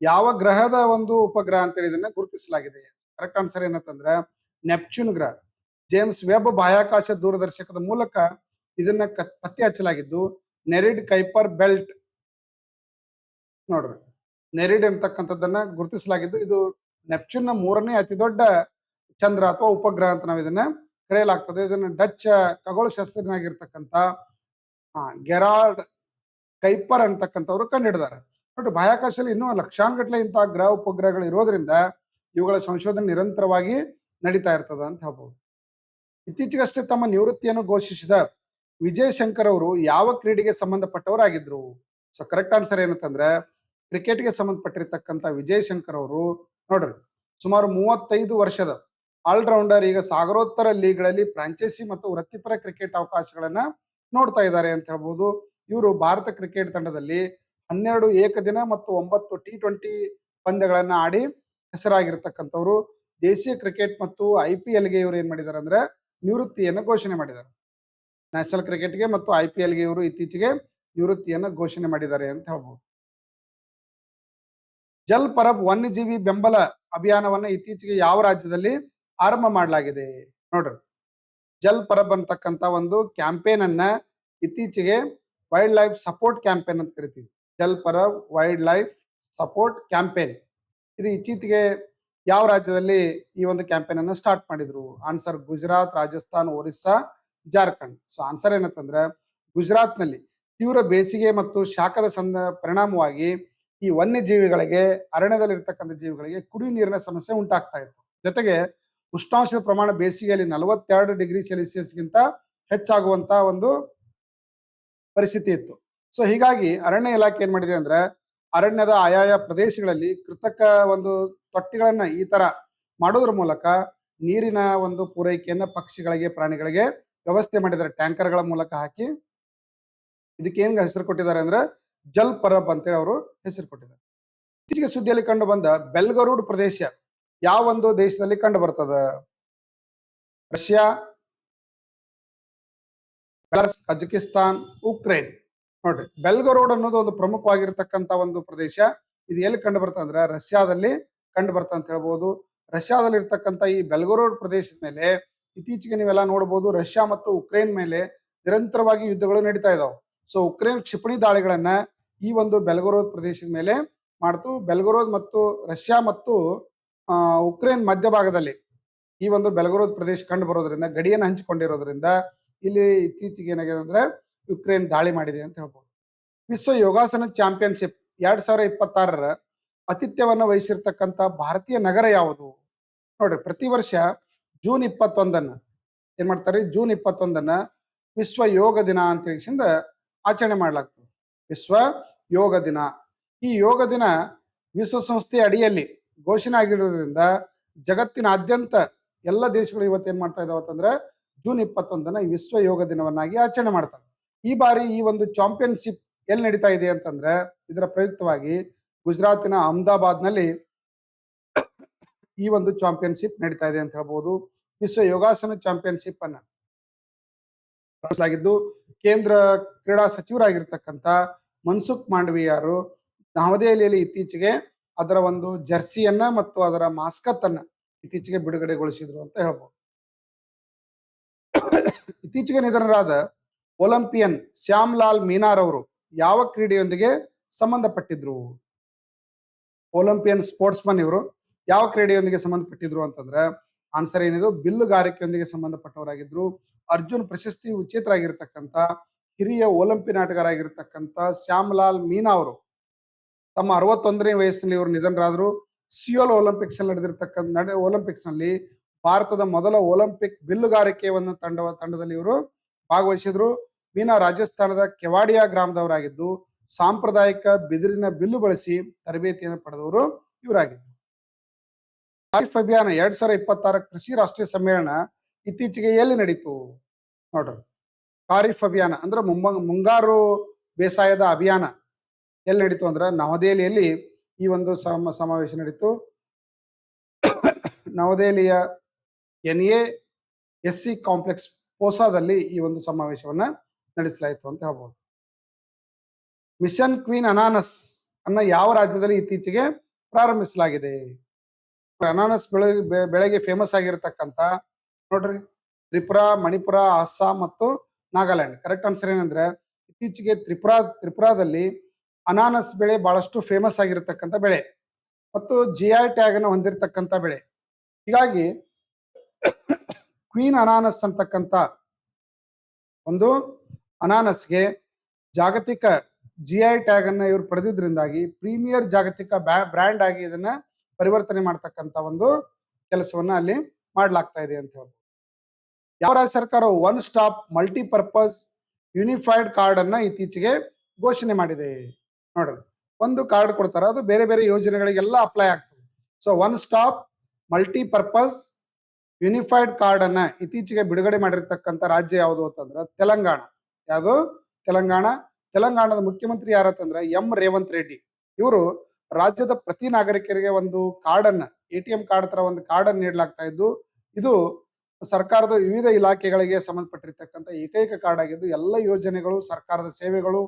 ಯಾವ ಗ್ರಹದ ಒಂದು ಉಪಗ್ರಹ ಅಂತೇಳಿ ಇದನ್ನ ಗುರುತಿಸಲಾಗಿದೆ. ಕರೆಕ್ಟ್ ಆನ್ಸರ್ ಏನಂತಂದ್ರೆ ನೆಪ್ಚೂನ್ ಗ್ರಹ. ಜೇಮ್ಸ್ ವೆಬ್ ಬಾಹ್ಯಾಕಾಶ ದೂರದರ್ಶಕದ ಮೂಲಕ ಇದನ್ನ ಪತ್ತೆ ಹಚ್ಚಲಾಗಿದ್ದು ನೆರಿಡ್ ಕೈಪರ್ ಬೆಲ್ಟ್ ನೋಡ್ರಿ, ನೆರಿಡ್ ಅಂತಕ್ಕಂಥದ್ದನ್ನ ಗುರುತಿಸಲಾಗಿದ್ದು ಇದು ನೆಪ್ಚೂನ್ ನ 3ನೇ ಅತಿ ದೊಡ್ಡ ಚಂದ್ರ ಅಥವಾ ಉಪಗ್ರಹ ಅಂತ ನಾವು ಇದನ್ನ ಕರೆಯಲಾಗ್ತದೆ. ಇದನ್ನ ಡಚ್ ಖಗೋಳಶಾಸ್ತ್ರಜ್ಞನಾಗಿರ್ತಕ್ಕಂಥ ಗೆರಾರ್ಡ್ ಕೈಪರ್ ಅಂತಕ್ಕಂಥವ್ರು ಕಂಡುಹಿಡಿದಾರೆ. ನೋಡ್ರಿ, ಬಾಹ್ಯಾಕಾಶದಲ್ಲಿ ಇನ್ನೂ ಲಕ್ಷಾನುಗಟ್ಟಲೆ ಇಂತಹ ಗ್ರಹ ಉಪಗ್ರಹಗಳು ಇರೋದ್ರಿಂದ ಇವುಗಳ ಸಂಶೋಧನೆ ನಿರಂತರವಾಗಿ ನಡೀತಾ ಇರ್ತದ ಅಂತ ಹೇಳ್ಬೋದು. ಇತ್ತೀಚೆಗಷ್ಟೇ ತಮ್ಮ ನಿವೃತ್ತಿಯನ್ನು ಘೋಷಿಸಿದ ವಿಜಯ್ ಶಂಕರ್ ಅವರು ಯಾವ ಕ್ರೀಡೆಗೆ ಸಂಬಂಧಪಟ್ಟವರಾಗಿದ್ರು? ಸೊ ಕರೆಕ್ಟ್ ಆನ್ಸರ್ ಏನಂತಂದ್ರೆ ಕ್ರಿಕೆಟ್ಗೆ ಸಂಬಂಧಪಟ್ಟಿರ್ತಕ್ಕಂಥ ವಿಜಯ್ ಶಂಕರ್ ಅವರು ನೋಡ್ರಿ ಸುಮಾರು 35 ವರ್ಷದ ಆಲ್ರೌಂಡರ್. ಈಗ ಸಾಗರೋತ್ತರ ಲೀಗ್ಗಳಲ್ಲಿ ಫ್ರಾಂಚೈಸಿ ಮತ್ತು ವೃತ್ತಿಪರ ಕ್ರಿಕೆಟ್ ಅವಕಾಶಗಳನ್ನ ನೋಡ್ತಾ ಇದ್ದಾರೆ ಅಂತ ಹೇಳ್ಬೋದು. ಇವರು ಭಾರತ ಕ್ರಿಕೆಟ್ ತಂಡದಲ್ಲಿ 12 ಏಕದಿನ ಮತ್ತು 9 T20 ಪಂದ್ಯಗಳನ್ನ ಆಡಿ ಹೆಸರಾಗಿರ್ತಕ್ಕಂಥವ್ರು. ದೇಶೀಯ ಕ್ರಿಕೆಟ್ ಮತ್ತು IPL ಗೆ ಇವರು ಏನ್ ಮಾಡಿದ್ದಾರೆ ಅಂದ್ರೆ ನಿವೃತ್ತಿಯನ್ನು ಘೋಷಣೆ ಮಾಡಿದ್ದಾರೆ. ನ್ಯಾಷನಲ್ ಕ್ರಿಕೆಟ್ಗೆ ಮತ್ತು IPL ಗೆ ಇವರು ಇತ್ತೀಚೆಗೆ ನಿವೃತ್ತಿಯನ್ನು ಘೋಷಣೆ ಮಾಡಿದ್ದಾರೆ ಅಂತ ಹೇಳ್ಬೋದು. ಜಲ್ ಪರಬ್ ವನ್ಯಜೀವಿ ಬೆಂಬಲ ಅಭಿಯಾನವನ್ನ ಇತ್ತೀಚೆಗೆ ಯಾವ ರಾಜ್ಯದಲ್ಲಿ ಆರಂಭ ಮಾಡಲಾಗಿದೆ? ನೋಡ್ರಿ, ಜಲ್ ಪರಬ್ ಅಂತಕ್ಕಂಥ ಒಂದು ಕ್ಯಾಂಪೇನ್ ಅನ್ನ ಇತ್ತೀಚೆಗೆ ವೈಲ್ಡ್ ಲೈಫ್ ಸಪೋರ್ಟ್ ಕ್ಯಾಂಪೇನ್ ಅಂತ ಕರಿತೀವಿ. ಜಲ್ ಪರಬ್ ವೈಲ್ಡ್ ಲೈಫ್ ಸಪೋರ್ಟ್ ಕ್ಯಾಂಪೇನ್ ಇದು ಇತ್ತೀಚೆಗೆ ಯಾವ ರಾಜ್ಯದಲ್ಲಿ ಈ ಒಂದು ಕ್ಯಾಂಪೇನ್ ಅನ್ನ ಸ್ಟಾರ್ಟ್ ಮಾಡಿದ್ರು? Answer Gujarat, Rajasthan, Orissa, Jharkhand. So answer ಏನಂತಂದ್ರೆ ಗುಜರಾತ್ ನಲ್ಲಿ ತೀವ್ರ ಬೇಸಿಗೆ ಮತ್ತು ಶಾಖದ ಪರಿಣಾಮವಾಗಿ ಈ ವನ್ಯಜೀವಿಗಳಿಗೆ, ಅರಣ್ಯದಲ್ಲಿ ಇರ್ತಕ್ಕಂಥ ಜೀವಿಗಳಿಗೆ ಕುಡಿಯುವ ನೀರಿನ ಸಮಸ್ಯೆ ಉಂಟಾಗ್ತಾ ಇತ್ತು. ಜೊತೆಗೆ ಉಷ್ಣಾಂಶದ ಪ್ರಮಾಣ ಬೇಸಿಗೆಯಲ್ಲಿ 42 ಡಿಗ್ರಿ ಸೆಲ್ಸಿಯಸ್ ಗಿಂತ ಹೆಚ್ಚಾಗುವಂತ ಒಂದು ಪರಿಸ್ಥಿತಿ ಇತ್ತು. ಸೊ ಹೀಗಾಗಿ ಅರಣ್ಯ ಇಲಾಖೆ ಏನ್ ಮಾಡಿದೆ ಅಂದ್ರೆ ಅರಣ್ಯದ ಆಯಾಯ ಪ್ರದೇಶಗಳಲ್ಲಿ ಕೃತಕ ಒಂದು ತೊಟ್ಟಿಗಳನ್ನ ಈ ತರ ಮಾಡೋದ್ರ ಮೂಲಕ ನೀರಿನ ಒಂದು ಪೂರೈಕೆಯನ್ನ ಪಕ್ಷಿಗಳಿಗೆ, ಪ್ರಾಣಿಗಳಿಗೆ ವ್ಯವಸ್ಥೆ ಮಾಡಿದ್ದಾರೆ. ಟ್ಯಾಂಕರ್ಗಳ ಮೂಲಕ ಹಾಕಿ ಇದಕ್ಕೆ ಏನ್ ಹೆಸರು ಕೊಟ್ಟಿದ್ದಾರೆ ಅಂದ್ರೆ ಜಲ್ ಪರಬ್ ಅಂತೇಳಿ ಅವರು ಹೆಸರು ಕೊಟ್ಟಿದ್ದಾರೆ. ಇತ್ತೀಚೆಗೆ ಸುದ್ದಿಯಲ್ಲಿ ಕಂಡು ಬಂದ ಬೆಲ್ಗರೂಡ್ ಪ್ರದೇಶ ಯಾವ ಒಂದು ದೇಶದಲ್ಲಿ ಕಂಡು ಬರ್ತದ? Russia, Kazakhstan, Ukraine. ನೋಡ್ರಿ, ಬೆಲ್ಗರೋಡ್ ಅನ್ನೋದು ಒಂದು ಪ್ರಮುಖವಾಗಿರ್ತಕ್ಕಂಥ ಒಂದು ಪ್ರದೇಶ. ಇದು ಎಲ್ಲಿ ಕಂಡು ಬರ್ತದೆ ಅಂದ್ರೆ ರಷ್ಯಾದಲ್ಲಿ ಕಂಡು ಬರ್ತದೆ ಅಂತ ಹೇಳ್ಬೋದು. ರಷ್ಯಾದಲ್ಲಿ ಇರ್ತಕ್ಕಂಥ ಈ ಬೆಲ್ಗರೋಡ್ ಪ್ರದೇಶದ ಮೇಲೆ ಇತ್ತೀಚೆಗೆ ನೀವೆಲ್ಲ ನೋಡಬಹುದು ರಷ್ಯಾ ಮತ್ತು ಉಕ್ರೇನ್ ಮೇಲೆ ನಿರಂತರವಾಗಿ ಯುದ್ಧಗಳು ನಡೀತಾ ಇದಾವೆ. ಸೊ ಉಕ್ರೇನ್ ಕ್ಷಿಪಣಿ ದಾಳಿಗಳನ್ನ ಈ ಒಂದು ಬೆಲ್ಗರೋದ್ ಪ್ರದೇಶದ ಮೇಲೆ ಮಾಡ್ತು. ಬೆಲ್ಗರೋದ್ ಮತ್ತು ರಷ್ಯಾ ಮತ್ತು ಉಕ್ರೇನ್ ಮಧ್ಯಭಾಗದಲ್ಲಿ ಈ ಒಂದು ಬೆಲ್ಗರೋದ್ ಪ್ರದೇಶ ಕಂಡು ಬರೋದ್ರಿಂದ, ಗಡಿಯನ್ನು ಹಂಚಿಕೊಂಡಿರೋದ್ರಿಂದ ಇಲ್ಲಿ ಇತ್ತೀಚೆಗೆ ಏನಾಗಿದೆ ಅಂದ್ರೆ ಯುಕ್ರೇನ್ ದಾಳಿ ಮಾಡಿದೆ ಅಂತ ಹೇಳ್ಬೋದು. ವಿಶ್ವ ಯೋಗಾಸನ ಚಾಂಪಿಯನ್ಶಿಪ್ 2026ರ ಆತಿಥ್ಯವನ್ನ ವಹಿಸಿರ್ತಕ್ಕಂಥ ಭಾರತೀಯ ನಗರ ಯಾವುದು? ನೋಡ್ರಿ, ಪ್ರತಿ ವರ್ಷ ಜೂನ್ 21 ಏನ್ ಮಾಡ್ತಾರೆ? ಜೂನ್ 21 ವಿಶ್ವ ಯೋಗ ದಿನ ಅಂತ ಹೇಳಿಸಿಂದ ಆಚರಣೆ ಮಾಡ್ಲಾಗ್ತದೆ. ವಿಶ್ವ ಯೋಗ ದಿನ ಈ ಯೋಗ ದಿನ ವಿಶ್ವಸಂಸ್ಥೆ ಅಡಿಯಲ್ಲಿ ಘೋಷಣೆ ಆಗಿರೋದ್ರಿಂದ ಜಗತ್ತಿನಾದ್ಯಂತ ಎಲ್ಲ ದೇಶಗಳು ಇವತ್ತೇನ್ ಮಾಡ್ತಾ ಇದಾವೆ ಅಂತಂದ್ರೆ ಜೂನ್ 21 ವಿಶ್ವ ಯೋಗ ದಿನವನ್ನಾಗಿ ಆಚರಣೆ ಮಾಡ್ತಾರೆ. ಈ ಬಾರಿ ಈ ಒಂದು ಚಾಂಪಿಯನ್ಶಿಪ್ ಎಲ್ಲಿ ನಡೀತಾ ಇದೆ ಅಂತಂದ್ರೆ ಇದರ ಪ್ರಯುಕ್ತವಾಗಿ ಗುಜರಾತಿನ ಅಹಮದಾಬಾದ್ ನಲ್ಲಿ ಈ ಒಂದು ಚಾಂಪಿಯನ್ಶಿಪ್ ನಡೀತಾ ಇದೆ ಅಂತ ಹೇಳ್ಬೋದು. ವಿಶ್ವ ಯೋಗಾಸನ ಚಾಂಪಿಯನ್ಶಿಪ್ ಅನ್ನ ನಡೆಸಲಾಗಿದ್ದು ಕೇಂದ್ರ ಕ್ರೀಡಾ ಸಚಿವರಾಗಿರ್ತಕ್ಕಂಥ ಮನ್ಸುಖ್ ಮಾಂಡವಿಯಾರು ನವದೆಹಲಿಯಲ್ಲಿ ಇತ್ತೀಚೆಗೆ ಅದರ ಒಂದು ಜರ್ಸಿಯನ್ನ ಮತ್ತು ಅದರ ಮಾಸ್ಕತ್ ಅನ್ನ ಇತ್ತೀಚೆಗೆ ಬಿಡುಗಡೆಗೊಳಿಸಿದ್ರು ಅಂತ ಹೇಳ್ಬೋದು. ಇತ್ತೀಚೆಗೆ ನಿಧನರಾದ ಒಲಿಂಪಿಯನ್ ಶ್ಯಾಮ್ ಲಾಲ್ ಮೀನಾರ್ ಅವರು ಯಾವ ಕ್ರೀಡೆಯೊಂದಿಗೆ ಸಂಬಂಧಪಟ್ಟಿದ್ರು? ಒಲಿಂಪಿಯನ್ ಸ್ಪೋರ್ಟ್ಸ್ ಮನ್ ಇವರು ಯಾವ ಕ್ರೀಡೆಯೊಂದಿಗೆ ಸಂಬಂಧಪಟ್ಟಿದ್ರು ಅಂತಂದ್ರೆ ಆನ್ಸರ್ ಏನಿದು ಬಿಲ್ಲುಗಾರಿಕೆಯೊಂದಿಗೆ ಸಂಬಂಧಪಟ್ಟವರಾಗಿದ್ರು. ಅರ್ಜುನ್ ಪ್ರಶಸ್ತಿ ವಿಜೇತರಾಗಿರ್ತಕ್ಕಂಥ ಹಿರಿಯ ಒಲಿಂಪಿಕ್ ಆಟಗಾರರಾಗಿರ್ತಕ್ಕಂಥ ಶ್ಯಾಮ್ ಲಾಲ್ ಮೀನಾ ಅವರು ತಮ್ಮ 61ನೇ ವಯಸ್ಸಿನಲ್ಲಿ ಇವರು ನಿಧನರಾದರು. ಸಿಯೋಲ್ ಒಲಿಂಪಿಕ್ಸ್ ಅಲ್ಲಿ ನಡೆದಿರ್ತಕ್ಕಂಥ ಒಲಿಂಪಿಕ್ಸ್ ನಲ್ಲಿ ಭಾರತದ ಮೊದಲ ಒಲಿಂಪಿಕ್ ಬಿಲ್ಲುಗಾರಿಕೆಯನ್ನು ತಂಡದಲ್ಲಿ ಇವರು ಭಾಗವಹಿಸಿದ್ರು. ಮೀನಾ ರಾಜಸ್ಥಾನದ ಕೆವಾಡಿಯಾ ಗ್ರಾಮದವರಾಗಿದ್ದು ಸಾಂಪ್ರದಾಯಿಕ ಬಿದಿರಿನ ಬಿಲ್ಲು ಬಳಸಿ ತರಬೇತಿಯನ್ನು ಪಡೆದವರು ಇವರಾಗಿದ್ದರು. ಖಾರಿಫ್ ಅಭಿಯಾನ 2026 ಕೃಷಿ ರಾಷ್ಟ್ರೀಯ ಸಮ್ಮೇಳನ ಇತ್ತೀಚೆಗೆ ಎಲ್ಲಿ ನಡೀತು ನೋಡ್ರಿ. ಖಾರಿಫ್ ಅಭಿಯಾನ ಅಂದ್ರೆ ಮುಂಗಾರು ಬೇಸಾಯದ ಅಭಿಯಾನ ಎಲ್ಲಿ ನಡೀತು ಅಂದ್ರೆ ನವದೆಹಲಿಯಲ್ಲಿ ಈ ಒಂದು ಸಮಾವೇಶ ನಡೀತು. ನವದೆಹಲಿಯ NASC ಕಾಂಪ್ಲೆಕ್ಸ್ ಪೋಸಾದಲ್ಲಿ ಈ ಒಂದು ಸಮಾವೇಶವನ್ನ ನಡೆಸಲಾಯಿತು ಅಂತ ಹೇಳ್ಬೋದು. ಮಿಷನ್ ಕ್ವೀನ್ ಅನಾನಸ್ ಅನ್ನ ಯಾವ ರಾಜ್ಯದಲ್ಲಿ ಇತ್ತೀಚೆಗೆ ಪ್ರಾರಂಭಿಸಲಾಗಿದೆ? ಅನಾನಸ್ ಬೆಳೆಗೆ ಫೇಮಸ್ ಆಗಿರತಕ್ಕಂತ ನೋಡ್ರಿ ತ್ರಿಪುರಾ, ಮಣಿಪುರ, ಅಸ್ಸಾಂ ಮತ್ತು ನಾಗಾಲ್ಯಾಂಡ್. ಕರೆಕ್ಟ್ ಆನ್ಸರ್ ಏನಂದ್ರೆ ಇತ್ತೀಚೆಗೆ ತ್ರಿಪುರಾದಲ್ಲಿ ಅನಾನಸ್ ಬೆಳೆ ಬಹಳಷ್ಟು ಫೇಮಸ್ ಆಗಿರತಕ್ಕಂಥ ಬೆಳೆ ಮತ್ತು GI ಟ್ಯಾಗ್ ಅನ್ನು ಹೊಂದಿರತಕ್ಕಂಥ ಬೆಳೆ. ಹೀಗಾಗಿ ಕ್ವೀನ್ ಅನಾನಸ್ ಅಂತಕ್ಕಂಥ ಒಂದು ಅನಾನಸ್ಗೆ ಜಾಗತಿಕ GI ಟ್ಯಾಗ್ ಅನ್ನ ಇವರು ಪಡೆದಿದ್ರಿಂದಾಗಿ ಪ್ರೀಮಿಯರ್ ಜಾಗತಿಕ ಬ್ರ್ಯಾಂಡ್ ಆಗಿ ಇದನ್ನ ಪರಿವರ್ತನೆ ಮಾಡ್ತಕ್ಕಂಥ ಒಂದು ಕೆಲಸವನ್ನ ಅಲ್ಲಿ ಮಾಡ್ಲಾಗ್ತಾ ಇದೆ ಅಂತ ಹೇಳ್ಬೋದು. ಯಾವ ರಾಜ್ಯ ಸರ್ಕಾರ one stop multipurpose unified card ಅನ್ನ ಇತ್ತೀಚೆಗೆ ಘೋಷಣೆ ಮಾಡಿದೆ? ನೋಡ್ರಿ, ಒಂದು ಕಾರ್ಡ್ ಕೊಡ್ತಾರ, ಅದು ಬೇರೆ ಬೇರೆ ಯೋಜನೆಗಳಿಗೆಲ್ಲ ಅಪ್ಲೈ ಆಗ್ತದೆ. So one stop multipurpose unified card ಅನ್ನ ಇತ್ತೀಚೆಗೆ ಬಿಡುಗಡೆ ಮಾಡಿರ್ತಕ್ಕಂಥ ರಾಜ್ಯ ಯಾವುದು ಅಂತಂದ್ರೆ ತೆಲಂಗಾಣ. ಯಾವುದು? ತೆಲಂಗಾಣ. ತೆಲಂಗಾಣದ ಮುಖ್ಯಮಂತ್ರಿ ಯಾರಂತಂದ್ರೆ ರೇವಂತ್ ರೆಡ್ಡಿ. ಇವರು ರಾಜ್ಯದ ಪ್ರತಿ ನಾಗರಿಕರಿಗೆ ಒಂದು ಕಾರ್ಡ್ ಅನ್ನ ATM ಕಾರ್ಡ್ ತರ ಒಂದು ಕಾರ್ಡ್ ಅನ್ನು ನೀಡಲಾಗ್ತಾ ಇದ್ದು, ಇದು ಸರ್ಕಾರದ ವಿವಿಧ ಇಲಾಖೆಗಳಿಗೆ ಸಂಬಂಧಪಟ್ಟಿರ್ತಕ್ಕಂಥ ಏಕೈಕ ಕಾರ್ಡ್ ಆಗಿದ್ದು ಎಲ್ಲ ಯೋಜನೆಗಳು, ಸರ್ಕಾರದ ಸೇವೆಗಳು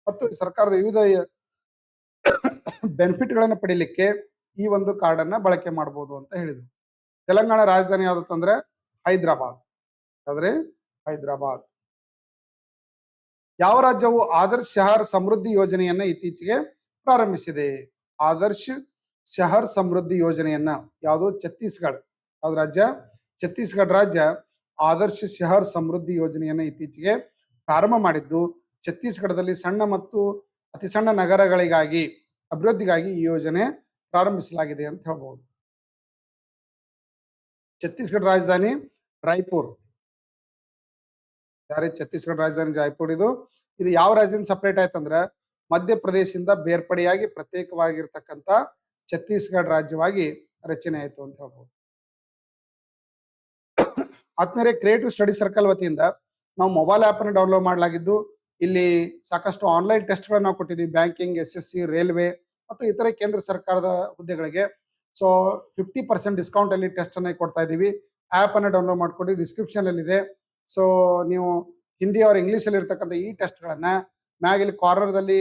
ಮತ್ತು ಸರ್ಕಾರದ ವಿವಿಧ ಬೆನಿಫಿಟ್ ಗಳನ್ನ ಪಡಿಲಿಕ್ಕೆ ಈ ಒಂದು ಕಾರ್ಡ್ ಅನ್ನ ಬಳಕೆ ಮಾಡಬಹುದು ಅಂತ ಹೇಳಿದ್ರು. ತೆಲಂಗಾಣ ರಾಜಧಾನಿ ಯಾವ್ದಂದ್ರೆ ಹೈದರಾಬಾದ್. ಯಾವ್ದ್ರಿ? ಹೈದರಾಬಾದ್. ಯಾವ ರಾಜ್ಯವು ಆದರ್ಶ್ ಶಹರ್ ಸಮೃದ್ಧಿ ಯೋಜನೆಯನ್ನ ಇತ್ತೀಚೆಗೆ ಪ್ರಾರಂಭಿಸಿದೆ? ಆದರ್ಶ್ ಶಹರ್ ಸಮೃದ್ಧಿ ಯೋಜನೆಯನ್ನ ಯಾವುದು? ಛತ್ತೀಸ್ಗಢ. ಯಾವ್ದು ರಾಜ್ಯ? ಛತ್ತೀಸ್ಗಢ ರಾಜ್ಯ ಆದರ್ಶ್ ಶಹರ್ ಸಮೃದ್ಧಿ ಯೋಜನೆಯನ್ನ ಇತ್ತೀಚೆಗೆ ಪ್ರಾರಂಭ ಮಾಡಿದ್ದು ಛತ್ತೀಸ್ಗಢದಲ್ಲಿ ಸಣ್ಣ ಮತ್ತು ಅತಿ ಸಣ್ಣ ನಗರಗಳಿಗಾಗಿ ಅಭಿವೃದ್ಧಿಗಾಗಿ ಈ ಯೋಜನೆ ಪ್ರಾರಂಭಿಸಲಾಗಿದೆ ಅಂತ ಹೇಳ್ಬಹುದು. ಛತ್ತೀಸ್ಗಢ ರಾಜಧಾನಿ ರಾಯ್ಪುರ್. ಯಾರೇ ಛತ್ತೀಸ್ಗಢ ರಾಜಧಾನಿ ರಾಯ್ಪುರ್. ಇದು ಯಾವ ರಾಜ್ಯದಿಂದ ಸಪರೇಟ್ ಆಯ್ತಂದ್ರೆ ಮಧ್ಯಪ್ರದೇಶದಿಂದ ಬೇರ್ಪಡೆಯಾಗಿ ಪ್ರತ್ಯೇಕವಾಗಿರ್ತಕ್ಕಂಥ ಛತ್ತೀಸ್ಗಢ ರಾಜ್ಯವಾಗಿ ರಚನೆ ಆಯ್ತು ಅಂತ ಹೇಳ್ಬಹುದು. ಆದ್ಮೇಲೆ ಕ್ರಿಯೇಟಿವ್ ಸ್ಟಡಿ ಸರ್ಕಲ್ ವತಿಯಿಂದ ನಾವು ಮೊಬೈಲ್ ಆಪ್ ಅನ್ನು ಡೌನ್ಲೋಡ್ ಮಾಡಲಾಗಿದ್ದು, ಇಲ್ಲಿ ಸಾಕಷ್ಟು ಆನ್ಲೈನ್ ಟೆಸ್ಟ್ ಗಳನ್ನ ನಾವು ಕೊಟ್ಟಿದ್ವಿ. ಬ್ಯಾಂಕಿಂಗ್, SSC, ರೈಲ್ವೆ ಮತ್ತು ಇತರೆ ಕೇಂದ್ರ ಸರ್ಕಾರದ ಹುದ್ದೆಗಳಿಗೆ. ಸೊ 50% ಡಿಸ್ಕೌಂಟ್ ಅಲ್ಲಿ ಟೆಸ್ಟ್ ಅನ್ನ ಕೊಡ್ತಾ ಇದೀವಿ. ಆಪ್ ಅನ್ನ ಡೌನ್ಲೋಡ್ ಮಾಡ್ಕೊಂಡು ಡಿಸ್ಕ್ರಿಪ್ಷನ್ ಅಲ್ಲಿ ಇದೆ. ಸೊ ನೀವು ಹಿಂದಿ ಅವ್ರ ಇಂಗ್ಲಿಷ್ ಅಲ್ಲಿ ಇರ್ತಕ್ಕಂಥ ಈ ಟೆಸ್ಟ್ ಗಳನ್ನ ಮ್ಯಾಗ್ ಇಲ್ಲಿ ಕಾರ್ನರ್ ದಲ್ಲಿ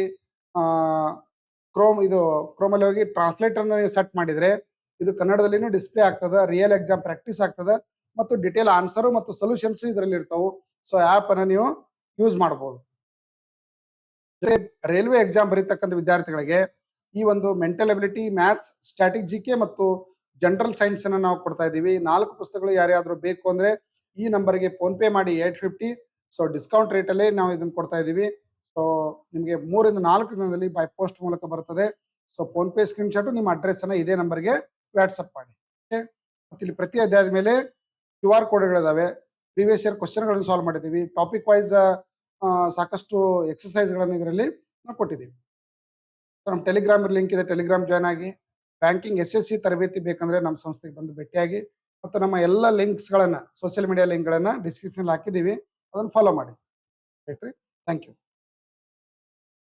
ಕ್ರೋಮಲ್ಲಿ ಹೋಗಿ ಟ್ರಾನ್ಸ್ಲೇಟರ್ ಅನ್ನ ನೀವು ಸೆಟ್ ಮಾಡಿದ್ರೆ ಇದು ಕನ್ನಡದಲ್ಲಿನೂ ಡಿಸ್ಪ್ಲೇ ಆಗ್ತದೆ, ರಿಯಲ್ ಎಕ್ಸಾಮ್ ಪ್ರಾಕ್ಟೀಸ್ ಆಗ್ತದೆ ಮತ್ತು ಡಿಟೇಲ್ ಆನ್ಸರ್ ಮತ್ತು ಸೊಲ್ಯೂಷನ್ಸ್ ಇದರಲ್ಲಿ ಇರ್ತಾವೆ. ಸೊ ಆಪ್ ಅನ್ನ ನೀವು ಯೂಸ್ ಮಾಡಬಹುದು. ರೈಲ್ವೆ ಎಕ್ಸಾಮ್ ಬರೀತಕ್ಕಂಥ ವಿದ್ಯಾರ್ಥಿಗಳಿಗೆ ಈ ಒಂದು mental ability, maths, static GK ಮತ್ತು ಜನರಲ್ ಸೈನ್ಸ್ ಅನ್ನ ನಾವು ಕೊಡ್ತಾ ಇದೀವಿ. 4 ಪುಸ್ತಕಗಳು ಯಾರ್ಯಾದ್ರೂ ಬೇಕು ಅಂದ್ರೆ ಈ ನಂಬರ್ಗೆ ಫೋನ್ ಪೇ ಮಾಡಿ 850. ಸೊ ಡಿಸ್ಕೌಂಟ್ ರೇಟ್ ಅಲ್ಲೇ ನಾವು ಇದನ್ನ ಕೊಡ್ತಾ ಇದೀವಿ. ಸೊ ನಿಮಗೆ 3 ರಿಂದ 4 ದಿನದಲ್ಲಿ ಬೈ ಪೋಸ್ಟ್ ಮೂಲಕ ಬರ್ತದೆ. So phone pay screen shot ನಿಮ್ಮ ಅಡ್ರೆಸ್ ಅನ್ನ ಇದೇ ನಂಬರ್ಗೆ ವಾಟ್ಸ್ಆಪ್ ಮಾಡಿ. ಮತ್ತೆ ಇಲ್ಲಿ ಪ್ರತಿ ಅಧ್ಯಾಯದ ಮೇಲೆ QR ಕೋಡ್ಗಳಿದಾವೆ. ಪ್ರೀವಿಯಸ್ ಇಯರ್ ಕ್ವಶನ್ ಗಳನ್ನು ಸಾಲ್ವ್ ಮಾಡಿದೀವಿ. ಟಾಪಿಕ್ ವೈಸ್ ಸಾಕಷ್ಟು ಎಕ್ಸರ್ಸೈಸ್ ಗಳನ್ನು ಇದರಲ್ಲಿ ನಾವು ಕೊಟ್ಟಿದ್ದೀವಿ. ನಮ್ಮ ಟೆಲಿಗ್ರಾಮ್ ಲಿಂಕ್ ಇದೆ, ಟೆಲಿಗ್ರಾಮ್ ಜಾಯ್ನ್ ಆಗಿ ಬ್ಯಾಂಕಿಂಗ್ SSC ತರಬೇತಿ ಬೇಕಂದ್ರೆ ನಮ್ಮ ಸಂಸ್ಥೆಗೆ ಬಂದು ಭೇಟಿಯಾಗಿ. ಮತ್ತು ನಮ್ಮ ಎಲ್ಲ ಲಿಂಕ್ಸ್ಗಳನ್ನ, ಸೋಷಿಯಲ್ ಮೀಡಿಯಾ ಲಿಂಕ್ಗಳನ್ನ ಡಿಸ್ಕ್ರಿಪ್ಷನ್ ಹಾಕಿದ್ದೀವಿ, ಅದನ್ನು ಫಾಲೋ ಮಾಡಿ. ರೈಟ್ ರೀ. Thank you.